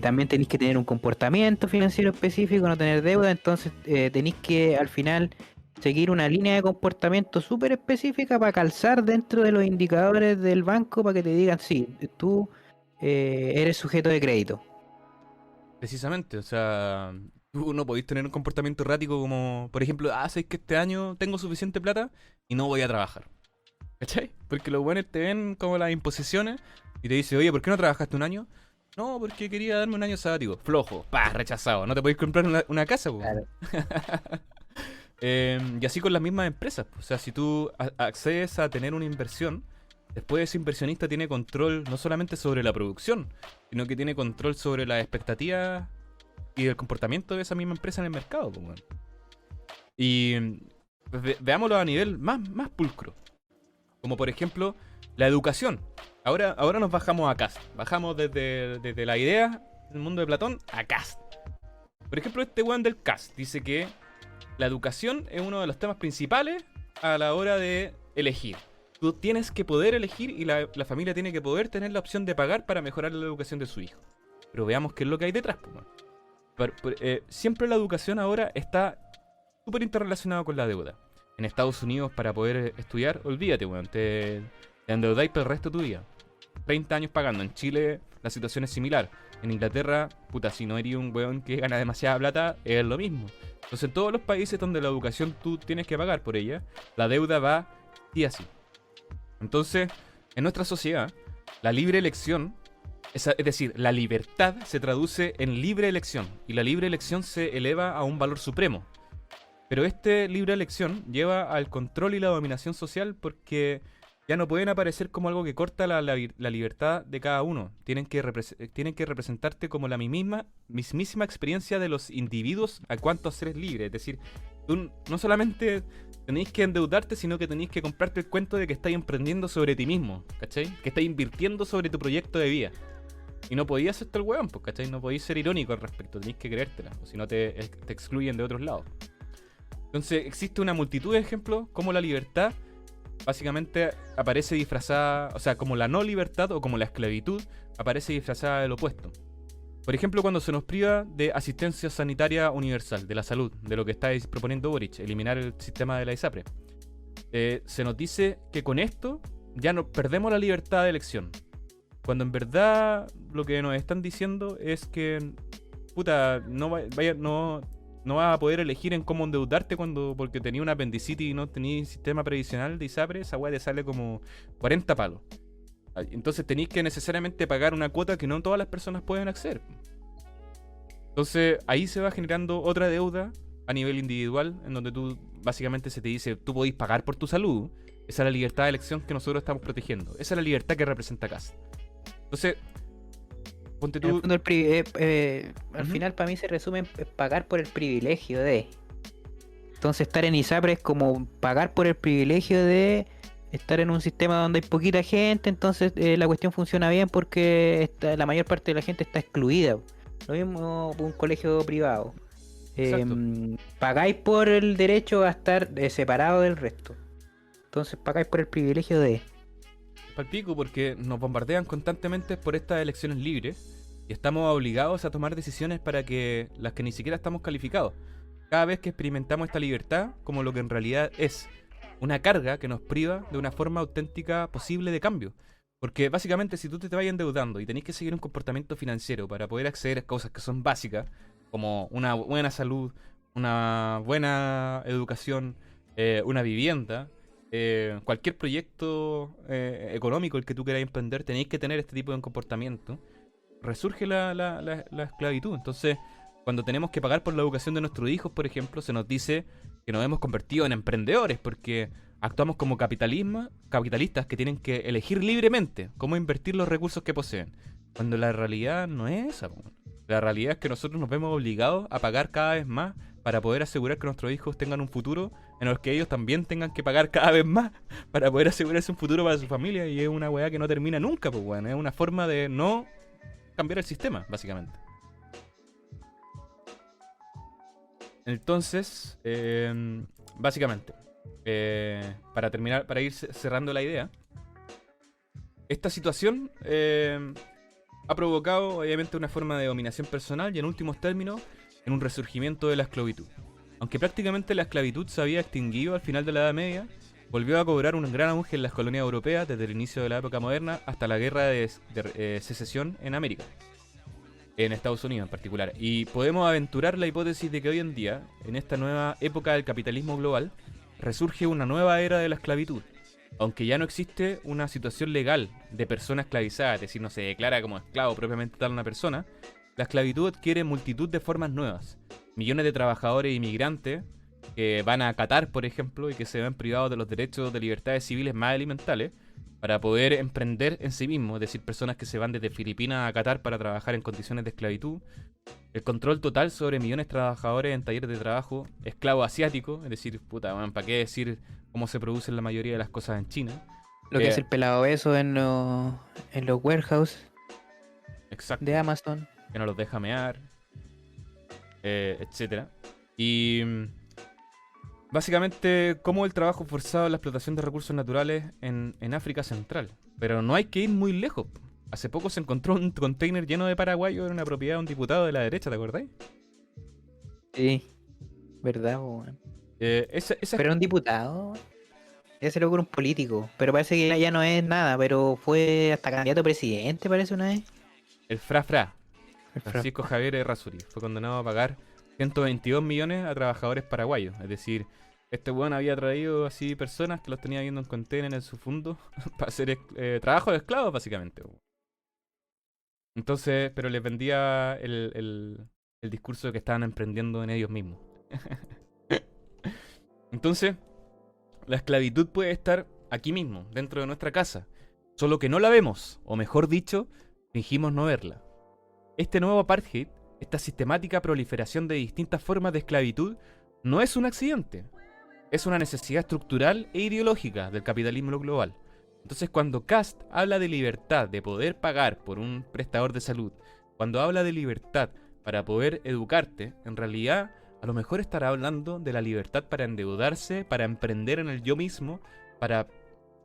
también tenéis que tener un comportamiento financiero específico, no tener deuda, entonces tenéis que al final seguir una línea de comportamiento súper específica para calzar dentro de los indicadores del banco para que te digan, sí, tú eres sujeto de crédito. Precisamente, o sea, tú no podés tener un comportamiento errático como, por ejemplo, sabes que este año tengo suficiente plata y no voy a trabajar. ¿Cachai? Porque los buenos te ven como las imposiciones y te dicen, oye, ¿por qué no trabajaste un año? No, porque quería darme un año sabático. Flojo, rechazado. No te podéis comprar una casa, po. Claro. Y así con las mismas empresas. O sea, si tú accedes a tener una inversión, después ese inversionista tiene control no solamente sobre la producción, sino que tiene control sobre las expectativas y el comportamiento de esa misma empresa en el mercado, po, weón. Y veámoslo a nivel más pulcro. Como por ejemplo, la educación. Ahora nos bajamos a Cast. Bajamos desde la idea del mundo de Platón a Cast. Por ejemplo, este weón del Cast dice que la educación es uno de los temas principales a la hora de elegir. Tú tienes que poder elegir y la familia tiene que poder tener la opción de pagar para mejorar la educación de su hijo. Pero veamos qué es lo que hay detrás, pues, weón. Siempre la educación ahora está súper interrelacionada con la deuda. En Estados Unidos, para poder estudiar, olvídate, weón, te endeudáis por el resto de tu vida. 30 años pagando. En Chile la situación es similar. En Inglaterra, puta, si no eres un weón que gana demasiada plata, es lo mismo. Entonces en todos los países donde la educación tú tienes que pagar por ella, la deuda va y así. Entonces, en nuestra sociedad, la libre elección, es decir, la libertad se traduce en libre elección. Y la libre elección se eleva a un valor supremo. Pero esta libre elección lleva al control y la dominación social porque ya no pueden aparecer como algo que corta la libertad de cada uno. Tienen que representarte como la mismísima experiencia de los individuos a cuantos seres libres. Es decir, tú no solamente tenéis que endeudarte, sino que tenéis que comprarte el cuento de que estáis emprendiendo sobre ti mismo, ¿cachai? Que estáis invirtiendo sobre tu proyecto de vida. Y no podías ser el hueón, pues, ¿cachai? No podéis ser irónico al respecto, tenéis que creértela, o si no te excluyen de otros lados. Entonces existe una multitud de ejemplos como la libertad básicamente aparece disfrazada, o sea, como la no libertad o como la esclavitud aparece disfrazada del opuesto. Por ejemplo, cuando se nos priva de asistencia sanitaria universal, de la salud, de lo que está proponiendo Boric, eliminar el sistema de la ISAPRE, se nos dice que con esto ya no perdemos la libertad de elección. Cuando en verdad lo que nos están diciendo es que, puta, no vas a poder elegir en cómo endeudarte porque tenía una apendicitis y no tenías sistema previsional de ISAPRE. Esa weá te sale como 40 palos. Entonces tenéis que necesariamente pagar una cuota que no todas las personas pueden acceder. Entonces ahí se va generando otra deuda a nivel individual, en donde tú básicamente se te dice, tú podéis pagar por tu salud. Esa es la libertad de elección que nosotros estamos protegiendo. Esa es la libertad que representa CAS. Entonces, ponte tú... Al final para mí se resume en pagar por el privilegio de... Entonces estar en ISAPRE es como pagar por el privilegio de estar en un sistema donde hay poquita gente. Entonces la cuestión funciona bien porque la mayor parte de la gente está excluida. Lo mismo un colegio privado. Pagáis por el derecho a estar separado del resto. Entonces pagáis por el privilegio de... Palpico, porque nos bombardean constantemente por estas elecciones libres y estamos obligados a tomar decisiones para que las que ni siquiera estamos calificados. Cada vez que experimentamos esta libertad como lo que en realidad es una carga que nos priva de una forma auténtica posible de cambio. Porque básicamente si tú te vas endeudando y tenés que seguir un comportamiento financiero para poder acceder a cosas que son básicas, como una buena salud, una buena educación, una vivienda, cualquier proyecto económico el que tú quieras emprender, tenéis que tener este tipo de comportamiento. Resurge la esclavitud. Entonces, cuando tenemos que pagar por la educación de nuestros hijos, por ejemplo, se nos dice que nos hemos convertido en emprendedores porque actuamos como capitalistas que tienen que elegir libremente cómo invertir los recursos que poseen. Cuando la realidad no es esa. La realidad es que nosotros nos vemos obligados a pagar cada vez más para poder asegurar que nuestros hijos tengan un futuro en el que ellos también tengan que pagar cada vez más para poder asegurarse un futuro para su familia. Y es una weá que no termina nunca, pues weón. Es una forma de no cambiar el sistema, básicamente. Entonces, básicamente, para terminar, para ir cerrando la idea, esta situación ha provocado obviamente una forma de dominación personal y en últimos términos en un resurgimiento de la esclavitud. Aunque prácticamente la esclavitud se había extinguido al final de la Edad Media, volvió a cobrar un gran auge en las colonias europeas desde el inicio de la época moderna hasta la guerra de secesión en América, en Estados Unidos en particular. Y podemos aventurar la hipótesis de que hoy en día, en esta nueva época del capitalismo global, resurge una nueva era de la esclavitud. aunque ya no existe una situación legal de persona esclavizada, es decir, no se declara como esclavo propiamente tal una persona, la esclavitud adquiere multitud de formas nuevas. Millones de trabajadores inmigrantes que van a Qatar, por ejemplo, y que se ven privados de los derechos de libertades civiles más elementales para poder emprender en sí mismos, es decir, personas que se van desde Filipinas a Qatar para trabajar en condiciones de esclavitud. El control total sobre millones de trabajadores en talleres de trabajo, esclavo asiático, es decir, puta, bueno, ¿para qué decir cómo se producen la mayoría de las cosas en China? Lo que es el pelado beso en los warehouse Exacto. de Amazon. Que no los deja mear, etcétera. Y básicamente, como el trabajo forzado en la explotación de recursos naturales en África Central. Pero no hay que ir muy lejos. Hace poco se encontró un container lleno de paraguayos en una propiedad de un diputado de la derecha, ¿te acordáis? Sí, verdad, weón. Esa Pero un diputado. Ese loco era un político. Pero parece que ya no es nada. Pero fue hasta candidato a presidente, parece una vez. El Fra. El Fra. Francisco Javier Errázuriz fue condenado a pagar 122 millones a trabajadores paraguayos. Es decir, este weón había traído así personas que los tenía viendo en container en su fondo para hacer trabajo de esclavos, básicamente. Entonces, pero les vendía el discurso de que estaban emprendiendo en ellos mismos. Entonces, la esclavitud puede estar aquí mismo, dentro de nuestra casa. Solo que no la vemos, o mejor dicho, fingimos no verla. Este nuevo apartheid, esta sistemática proliferación de distintas formas de esclavitud, no es un accidente. Es una necesidad estructural e ideológica del capitalismo global. Entonces, cuando Kast habla de libertad, de poder pagar por un prestador de salud, cuando habla de libertad para poder educarte, en realidad, a lo mejor estará hablando de la libertad para endeudarse, para emprender en el yo mismo, para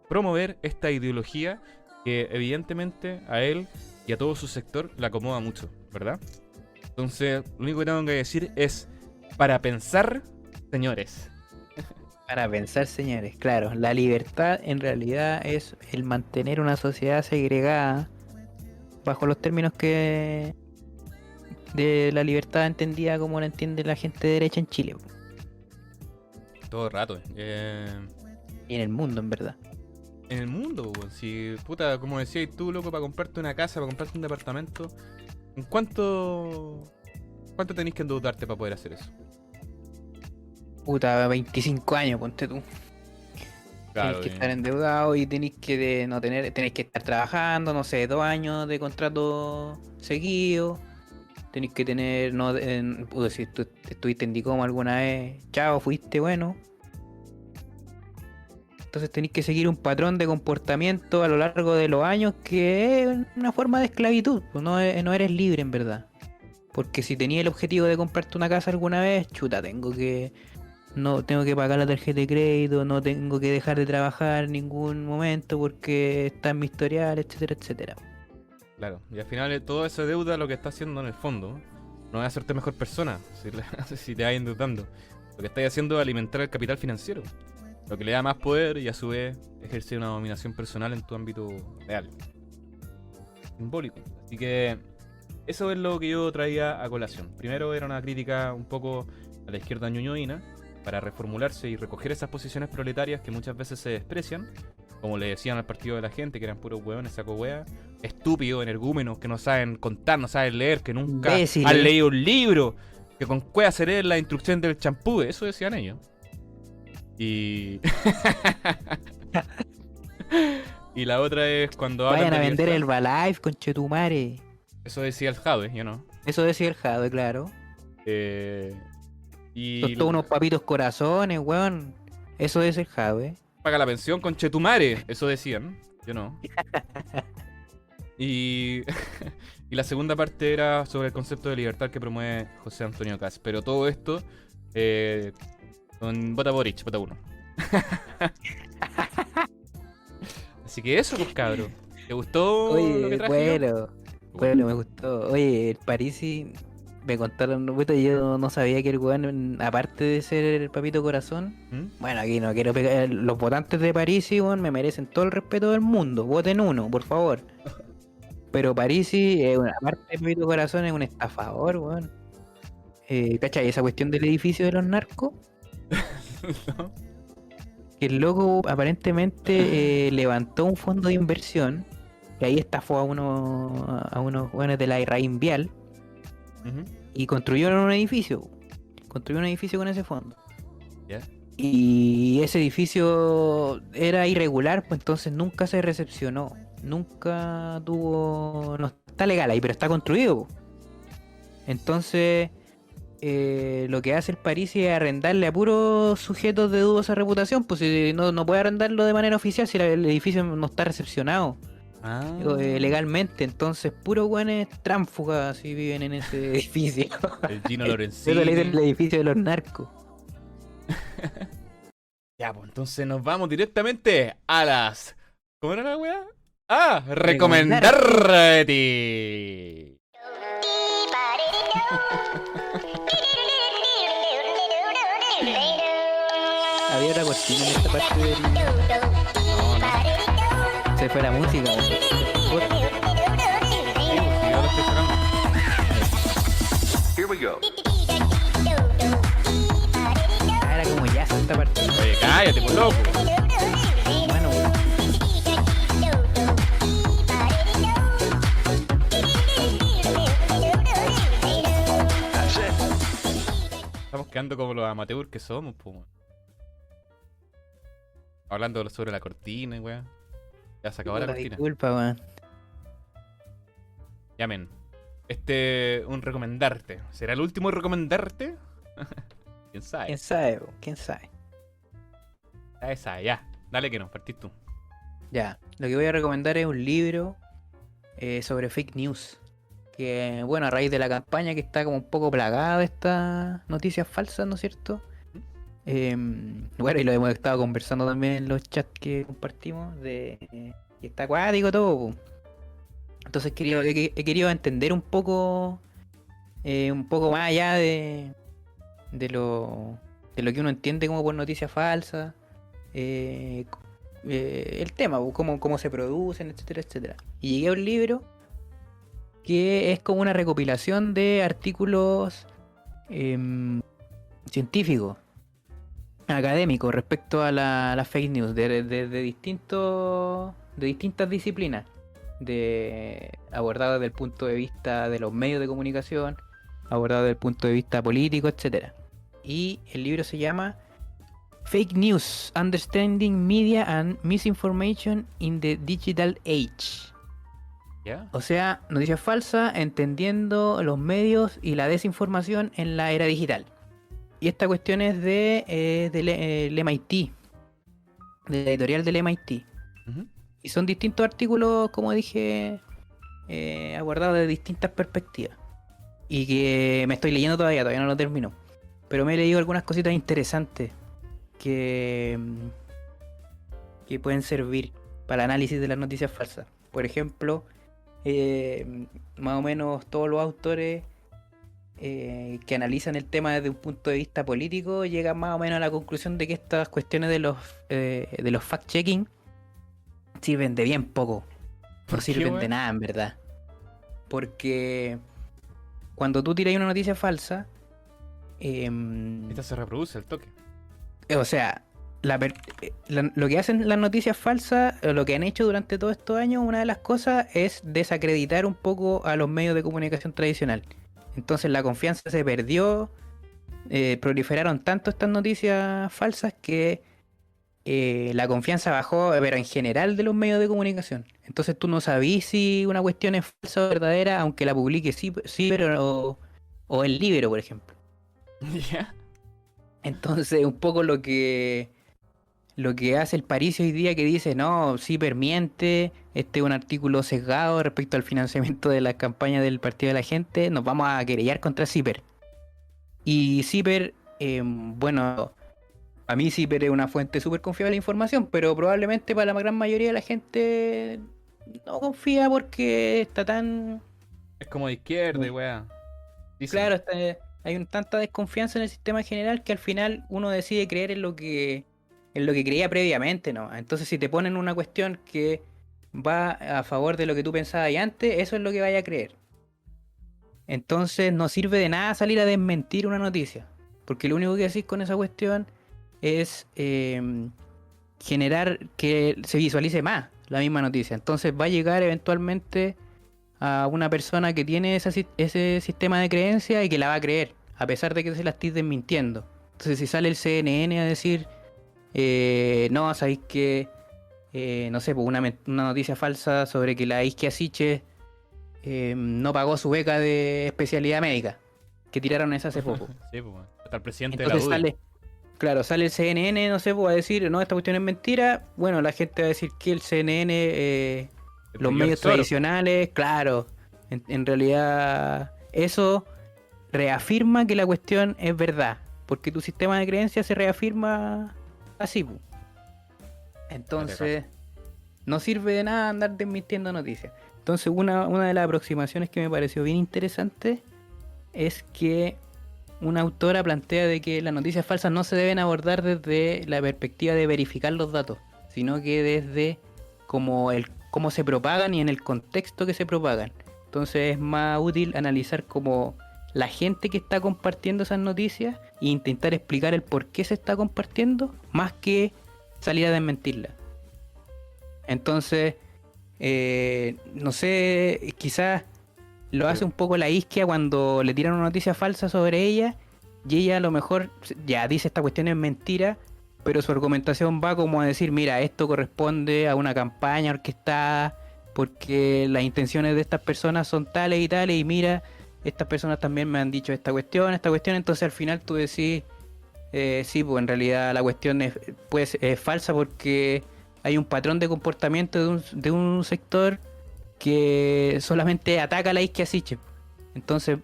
promover esta ideología que evidentemente a él y a todo su sector le acomoda mucho, ¿verdad? Entonces, lo único que tengo que decir es, para pensar, señores. Para pensar, señores, claro, la libertad en realidad es el mantener una sociedad segregada bajo los términos que de la libertad entendida como la entiende la gente de derecha en Chile Todo el rato. y en el mundo, en verdad. En el mundo, weón. Si, puta, como decías tú, loco, para comprarte una casa, para comprarte un departamento, ¿en cuánto tenés que endeudarte para poder hacer eso? Puta, 25 años, ponte tú. Claro, Tenés que estar endeudado y tenés que estar trabajando, no sé, 2 años de contrato seguido. Tenés que tener, no, si tú estuviste en Dicom alguna vez, chao, fuiste bueno. Entonces tenés que seguir un patrón de comportamiento a lo largo de los años que es una forma de esclavitud. Pues no eres libre en verdad. Porque si tenías el objetivo de comprarte una casa alguna vez, chuta, tengo que pagar la tarjeta de crédito, no tengo que dejar de trabajar en ningún momento porque está en mi historial, etcétera, etcétera. Claro, y al final toda esa deuda lo que está haciendo en el fondo no es hacerte mejor persona si te vas endeudando. Lo que estás haciendo es alimentar el capital financiero, lo que le da más poder y a su vez ejerce una dominación personal en tu ámbito real, simbólico. Así que eso es lo que yo traía a colación. Primero era una crítica un poco a la izquierda ñuñoína para reformularse y recoger esas posiciones proletarias que muchas veces se desprecian, como le decían al partido de la gente, que eran puros hueones, saco hueá, estúpidos, energúmenos, que no saben contar, no saben leer, que nunca han leído un libro, que con cueva se leen la instrucción del champú, eso decían ellos. Y y la otra es cuando vayan a vender el Herbalife, conchetumare. Eso decía el Jade, yo no. Eso decía el Jade, claro. Y son todos unos papitos corazones, weón. Eso es el Jade. Paga la pensión, conchetumare. Eso decían, yo no. Y la segunda parte era sobre el concepto de libertad que promueve José Antonio Kast. Pero todo esto con vota Boric, vota 1. Así que eso, pues, cabro. ¿Te gustó lo que traje? Bueno, me gustó. Oye, el Parisi me contaron, yo no sabía que el weón, aparte de ser el papito corazón, bueno, aquí no quiero pegar, los votantes de Parisi, weón, me merecen todo el respeto del mundo. Voten uno, por favor. Pero Parisi, aparte del papito corazón, es un estafador, weón. ¿Cachai? Esa cuestión del edificio de los narcos. ¿No? que el loco aparentemente levantó un fondo de inversión y ahí estafó a unos buenos de la Irraín Vial y construyeron un edificio. Construyó un edificio con ese fondo. ¿Ya? Y ese edificio era irregular, pues entonces nunca se recepcionó. Nunca tuvo... No está legal ahí, pero está construido. Entonces, lo que hace el París es arrendarle a puros sujetos de dudosa reputación, pues si no puede arrendarlo de manera oficial si el edificio no está recepcionado legalmente. Entonces, puros güeyes tránfugas si viven en ese edificio. El Gino Eso Lorenzini. le dicen el edificio de los narcos. Ya, pues entonces nos vamos directamente a las... ¿Cómo era la weá? ¡Ah! ¡Recomendarte! Había una cortina en esta parte del... Se fue la música, güey. Here we go. Era como ya esta parte. Oye, cállate, pues loco. Bueno, güey. Estamos quedando como los amateurs que somos, pues. Hablando sobre la cortina, weá. Ya se acabó la cortina. Disculpa, weón. Llamen. Un recomendarte. ¿Será el último recomendarte? ¿Quién sabe? ¿Quién sabe, weón? ¿Quién sabe? Ya. Dale que no, partís tú. Ya, lo que voy a recomendar es un libro sobre fake news. Que, bueno, a raíz de la campaña que está como un poco plagada de estas noticias falsas, ¿no es cierto? Bueno, y lo hemos estado conversando también en los chats que compartimos. Y está acuático todo, po. Entonces he querido entender un poco más allá de lo que uno entiende como por noticias falsas. El tema, cómo se producen, etcétera, etcétera. Y llegué a un libro que es como una recopilación de artículos científicos, académicos, respecto a las fake news de distintas disciplinas, abordado desde el punto de vista de los medios de comunicación, abordado desde el punto de vista político, etcétera. Y el libro se llama Fake News: Understanding Media and Misinformation in the Digital Age. ¿Ya? O sea, noticias falsas, entendiendo los medios y la desinformación en la era digital. Y esta cuestión es del MIT, de la editorial del MIT. Ujú. Y son distintos artículos, como dije, abordados de distintas perspectivas. Y que me estoy leyendo todavía no lo termino. Pero me he leído algunas cositas interesantes que pueden servir para el análisis de las noticias falsas. Por ejemplo, más o menos todos los autores que analizan el tema desde un punto de vista político llegan más o menos a la conclusión de que estas cuestiones de los fact-checking sirven de bien poco. No sirven de nada, en verdad. Porque cuando tú tiras una noticia falsa, Esta se reproduce al toque. o sea, lo que hacen las noticias falsas, o lo que han hecho durante todos estos años, una de las cosas es desacreditar un poco a los medios de comunicación tradicional. Entonces la confianza se perdió, proliferaron tanto estas noticias falsas que la confianza bajó, pero en general, de los medios de comunicación. Entonces tú no sabís si una cuestión es falsa o verdadera, aunque la publique sí, pero o el Libro, por ejemplo. ¿Ya? Entonces, un poco lo que hace el París hoy día, que dice, no, Ciper miente, este es un artículo sesgado respecto al financiamiento de la campaña del Partido de la Gente, nos vamos a querellar contra Ciper. Y Ciper, bueno, a mí Ciper es una fuente súper confiable de información, pero probablemente para la gran mayoría de la gente no confía porque está tan... Es como de izquierda, y weá. Dicen. Claro, hay tanta desconfianza en el sistema en general que al final uno decide creer en lo que creía previamente, ¿no? Entonces, si te ponen una cuestión que va a favor de lo que tú pensabas antes, eso es lo que vaya a creer. Entonces, no sirve de nada salir a desmentir una noticia, porque lo único que decís con esa cuestión es generar que se visualice más la misma noticia. Entonces va a llegar eventualmente a una persona que tiene ese sistema de creencia y que la va a creer, a pesar de que se la estés desmintiendo. Entonces si sale el CNN a decir, no, sabéis que, no sé, pues una noticia falsa sobre que la Isquia Siche no pagó su beca de especialidad médica, que tiraron esa hace poco. Sí, pues, hasta el presidente Entonces de la UDI. sale el CNN, no sé, pues, a decir, no, esta cuestión es mentira. Bueno, la gente va a decir que el CNN, los medios tradicionales, claro, en realidad eso reafirma que la cuestión es verdad, porque tu sistema de creencias se reafirma así, pues. Entonces, no sirve de nada andar desmintiendo noticias. Entonces, una de las aproximaciones que me pareció bien interesante es que una autora plantea de que las noticias falsas no se deben abordar desde la perspectiva de verificar los datos, sino que desde cómo se propagan y en el contexto que se propagan. Entonces es más útil analizar cómo la gente que está compartiendo esas noticias e intentar explicar el por qué se está compartiendo, más que salir a desmentirla. Entonces, no sé, quizás lo hace un poco la Isquia cuando le tiran una noticia falsa sobre ella y ella a lo mejor ya dice esta cuestión es mentira, pero su argumentación va como a decir, mira, esto corresponde a una campaña orquestada porque las intenciones de estas personas son tales y mira, estas personas también me han dicho esta cuestión, entonces al final tú decís, sí, pues en realidad la cuestión es falsa porque hay un patrón de comportamiento de un sector que solamente ataca a la Isquia Siche. Entonces,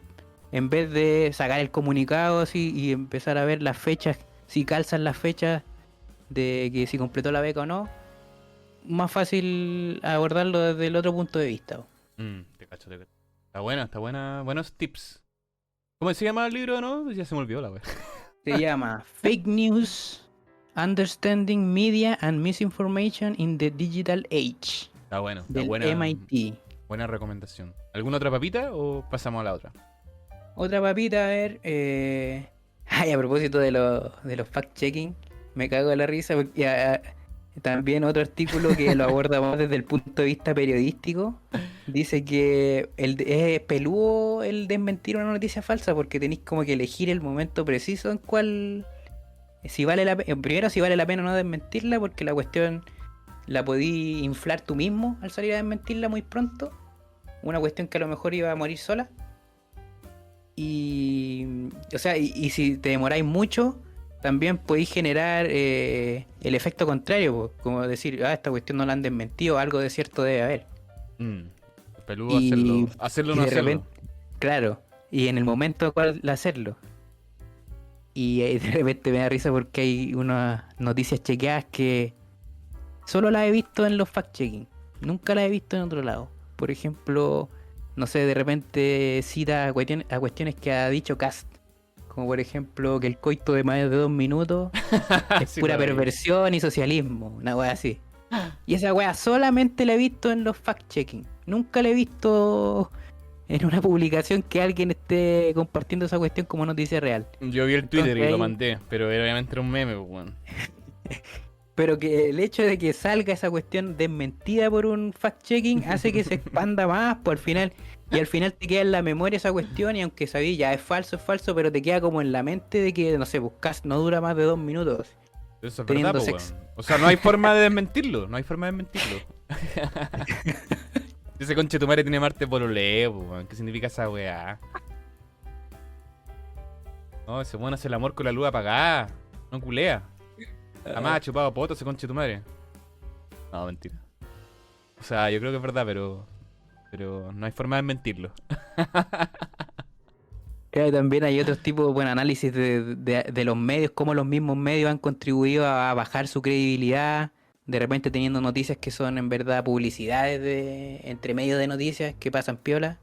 en vez de sacar el comunicado así y empezar a ver las fechas, si calzan las fechas de que si completó la beca o no, más fácil abordarlo desde el otro punto de vista. Te cacho. Está buena. Buenos tips. ¿Cómo se llama el libro, no? Ya se me olvidó la wea. Se llama Fake News, Understanding Media and Misinformation in the Digital Age. Está bueno. Está Del buena. MIT. Buena recomendación. ¿Alguna otra papita o pasamos a la otra? Otra papita, a ver. Ay, a propósito de los fact-checking, me cago de la risa porque también otro artículo que lo aborda más desde el punto de vista periodístico. Dice que es peludo el desmentir una noticia falsa porque tenéis como que elegir el momento preciso en cual. Primero, si vale la pena o no desmentirla, porque la cuestión la podí inflar tú mismo al salir a desmentirla muy pronto. Una cuestión que a lo mejor iba a morir sola. Y si te demoráis mucho, también podéis generar el efecto contrario, como decir, esta cuestión no la han desmentido, algo de cierto debe haber. Peludo hacerlo o no hacerlo. Claro, y en el momento cual hacerlo. Y de repente me da risa porque hay unas noticias chequeadas que solo las he visto en los fact-checking, nunca las he visto en otro lado. Por ejemplo, no sé, de repente cita a cuestiones que ha dicho Kast, como por ejemplo que el coito de más de 2 minutos es Sí, pura perversión y socialismo, una wea así. Y esa wea solamente la he visto en los fact-checking, nunca la he visto en una publicación que alguien esté compartiendo esa cuestión como noticia real. Yo vi el Twitter Entonces, y lo mandé, pero obviamente era un meme, pues, bueno. Pero que el hecho de que salga esa cuestión desmentida por un fact-checking hace que se expanda más, pues al final. Y al final te queda en la memoria esa cuestión y aunque sabías ya es falso, pero te queda como en la mente de que, no sé, buscas no dura más de 2 minutos. Eso es teniendo verdad, pues, sexo. weón. O sea, no hay forma de desmentirlo, Ese conche tu madre tiene Marte pololeo, pues, weón. ¿Qué significa esa weá? No, ese weón hace el amor con la luz apagada. No culea. Jamás ha chupado poto ese conche tu madre. No, mentira. O sea, yo creo que es verdad, pero no hay forma de mentirlo. Claro, también hay otros tipos de buen análisis de los medios, cómo los mismos medios han contribuido a bajar su credibilidad, de repente teniendo noticias que son en verdad publicidades entre medio de noticias que pasan piola.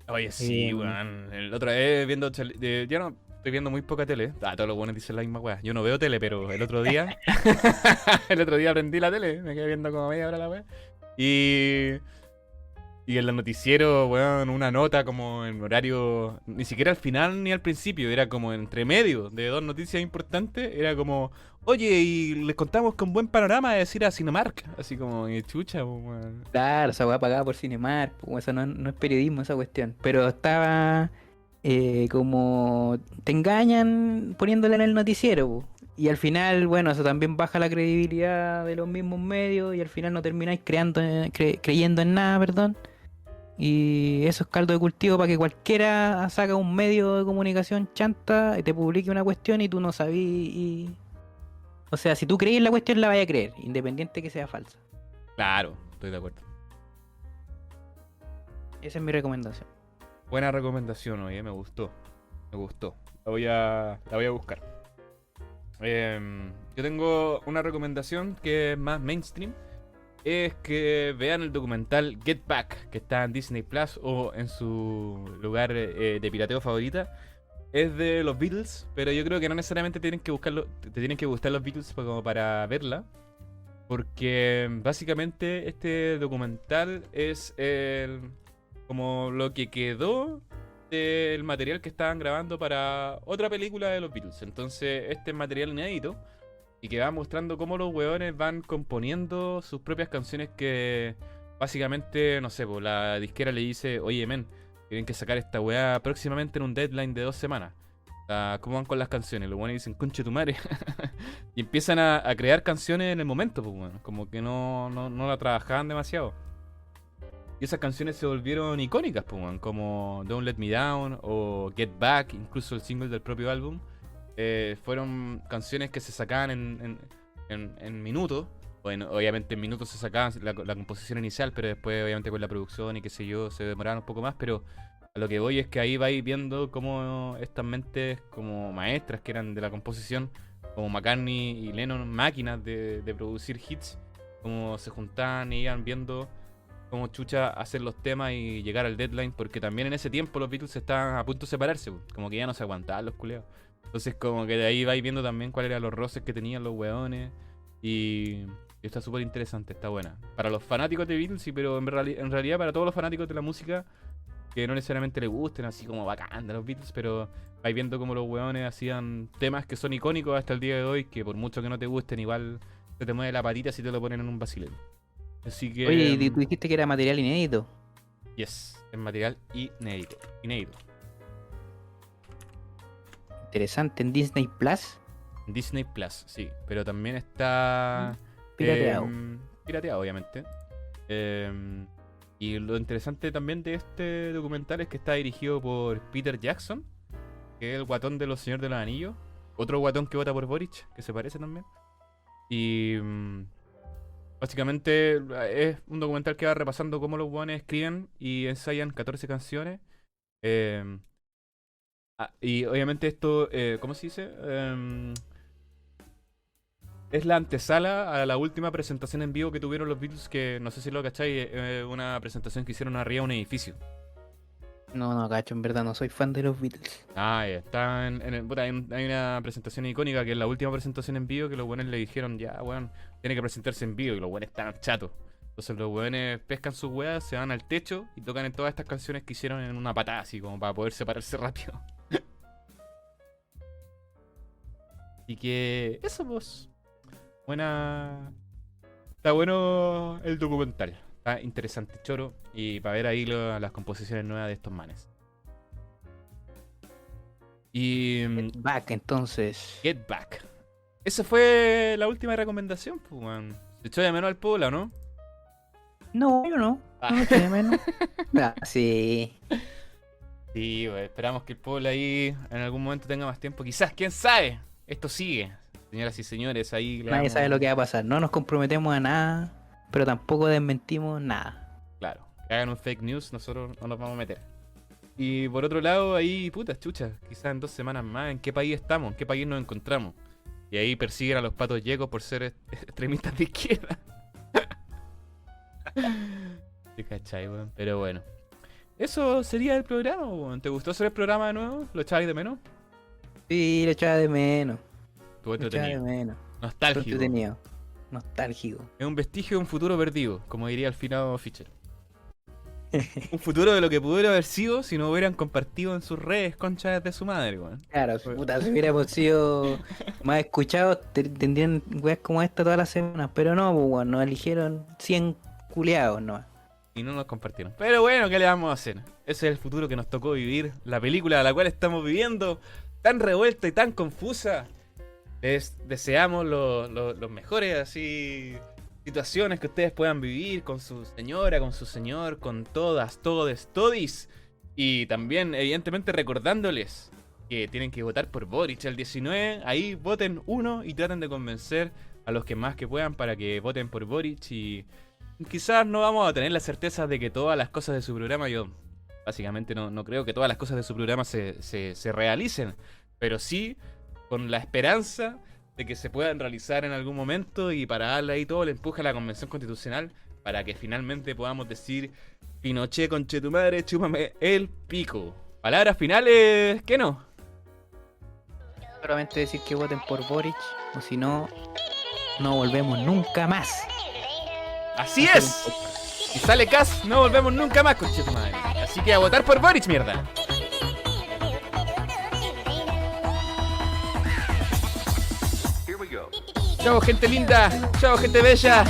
Oye, sí, weón. El otra vez viendo... ya no estoy viendo muy poca tele. Todos los buenos dicen la misma weá. Yo no veo tele, pero el otro día... el otro día prendí la tele. Me quedé viendo como media hora la weá. Y Y en los noticieros, weón, una nota como en horario, ni siquiera al final ni al principio, era como entre medio de dos noticias importantes, era como, oye, y les contamos con buen panorama de decir a Cinemark, así como, chucha, weón. Claro, esa weá pagada por Cinemark, pues, eso no es periodismo esa cuestión. Pero estaba como te engañan poniéndole en el noticiero, po. Y al final, bueno, eso también baja la credibilidad de los mismos medios y al final no termináis creyendo en nada, perdón. Y eso es caldo de cultivo para que cualquiera saca un medio de comunicación chanta y te publique una cuestión y tú no sabís. O sea, si tú crees en la cuestión, la vaya a creer, independiente que sea falsa. Claro, estoy de acuerdo. Esa es mi recomendación. Buena recomendación, oye, me gustó. Me gustó. La voy a buscar. Yo tengo una recomendación que es más mainstream. Es que vean el documental Get Back, que está en Disney Plus o en su lugar de pirateo favorita. Es de los Beatles, pero yo creo que no necesariamente te tienen que gustar los Beatles como para verla. Porque básicamente este documental es como lo que quedó del material que estaban grabando para otra película de los Beatles. Entonces este es material inédito y que va mostrando cómo los weones van componiendo sus propias canciones que básicamente, no sé, pues la disquera le dice, oye men, tienen que sacar esta weá próximamente en un deadline de 2 semanas. ¿Cómo van con las canciones? Los weones dicen, conche tu madre. Y empiezan a crear canciones en el momento, pues bueno, como que no la trabajaban demasiado. Y esas canciones se volvieron icónicas, pues, weón, como Don't Let Me Down o Get Back, incluso el single del propio álbum. Fueron canciones que se sacaban en minutos. Bueno, obviamente en minutos se sacaban la composición inicial, pero después obviamente con la producción y qué sé yo, se demoraban un poco más. Pero a lo que voy es que ahí vais viendo cómo estas mentes como maestras que eran de la composición, como McCartney y Lennon, máquinas de producir hits, como se juntaban y iban viendo cómo chucha hacer los temas y llegar al deadline, porque también en ese tiempo los Beatles estaban a punto de separarse, como que ya no se aguantaban los culeados. Entonces como que de ahí vais viendo también cuáles eran los roces que tenían los weones y está súper interesante, está buena. Para los fanáticos de Beatles, sí, pero en realidad para todos los fanáticos de la música que no necesariamente les gusten, así como bacán de los Beatles, pero vais viendo cómo los weones hacían temas que son icónicos hasta el día de hoy, que por mucho que no te gusten, igual se te mueve la patita si te lo ponen en un vacilero. Así que... Oye, y tú dijiste que era material inédito. Yes, es material inédito. Inédito. Interesante, en Disney Plus. Disney Plus, sí. Pero también está... Pirateado. Pirateado, obviamente. Y lo interesante también de este documental es que está dirigido por Peter Jackson, que es el guatón de Los Señores de los Anillos. Otro guatón que vota por Boric, que se parece también. Y... básicamente es un documental que va repasando cómo los guanes escriben y ensayan 14 canciones. Y obviamente esto, ¿cómo se dice? Es la antesala a la última presentación en vivo que tuvieron los Beatles, que no sé si lo cacháis, una presentación que hicieron arriba de un edificio. No, cacho, en verdad no soy fan de los Beatles. Ya, está puta, hay una presentación icónica que es la última presentación en vivo que los buenos le dijeron, ya, weón, tiene que presentarse en vivo y los buenos están chatos. Entonces los buenos pescan sus weas, se van al techo y tocan en todas estas canciones que hicieron en una patada, así como para poder separarse rápido. Y que eso, pues. Buena. Está bueno el documental. Está interesante, choro. Y para ver ahí las composiciones nuevas de estos manes. Y... Get Back, entonces. Get Back. Esa fue la última recomendación, pues, weón. Se echó de menos al Pola, ¿no? No, yo no. No me eché de menos. Sí. Sí, weón. Esperamos que el Pola ahí en algún momento tenga más tiempo. Quizás, quién sabe. Esto sigue. Señoras y señores, ahí Nadie sabe lo que va a pasar. No nos comprometemos a nada, pero tampoco desmentimos nada. Claro, que hagan un fake news, nosotros no nos vamos a meter. Y por otro lado, ahí, putas, chuchas, quizás en 2 semanas más, ¿en qué país estamos? ¿En qué país nos encontramos? Y ahí persiguen a los patos yecos por ser extremistas de izquierda. ¿Te cachai, weón? Pero bueno. Eso sería el programa, weón. ¿Te gustó hacer el programa de nuevo? ¿Lo echabais de menos? Sí, lo echaba de menos. Estuvo Lo echaba de entretenido. menos. Nostálgico. Un futuro de lo que pudiera haber sido si no hubieran compartido en sus redes conchas de su madre, weón. Claro, puta, si hubiéramos sido más escuchados, tendrían weas como esta todas las semanas. Pero no, pues, weón, nos eligieron 100 culiados nomás. Y no nos compartieron. Pero bueno, ¿qué le vamos a hacer? Ese es el futuro que nos tocó vivir. La película a la cual estamos viviendo, tan revuelta y tan confusa. Les deseamos los mejores así situaciones que ustedes puedan vivir con su señora, con su señor, con todas, todes, todis. Y también, evidentemente, recordándoles que tienen que votar por Boric el 19. Ahí voten uno y traten de convencer a los que más que puedan para que voten por Boric. Y quizás no vamos a tener la certeza de que todas las cosas de su programa, yo básicamente no creo que todas las cosas de su programa se realicen, pero sí con la esperanza de que se puedan realizar en algún momento, y para darle ahí todo el empuje a la Convención Constitucional para que finalmente podamos decir: Pinochet, conchetumadre, chúpame el pico. Palabras finales, ¿qué no? Solamente decir que voten por Boric, o si no, no volvemos nunca más. ¡Así es! Si sale Cas, no volvemos nunca más, conchetumadre. Así que a votar por Boric, mierda. Here we go. Chao, gente linda. Chao, gente bella.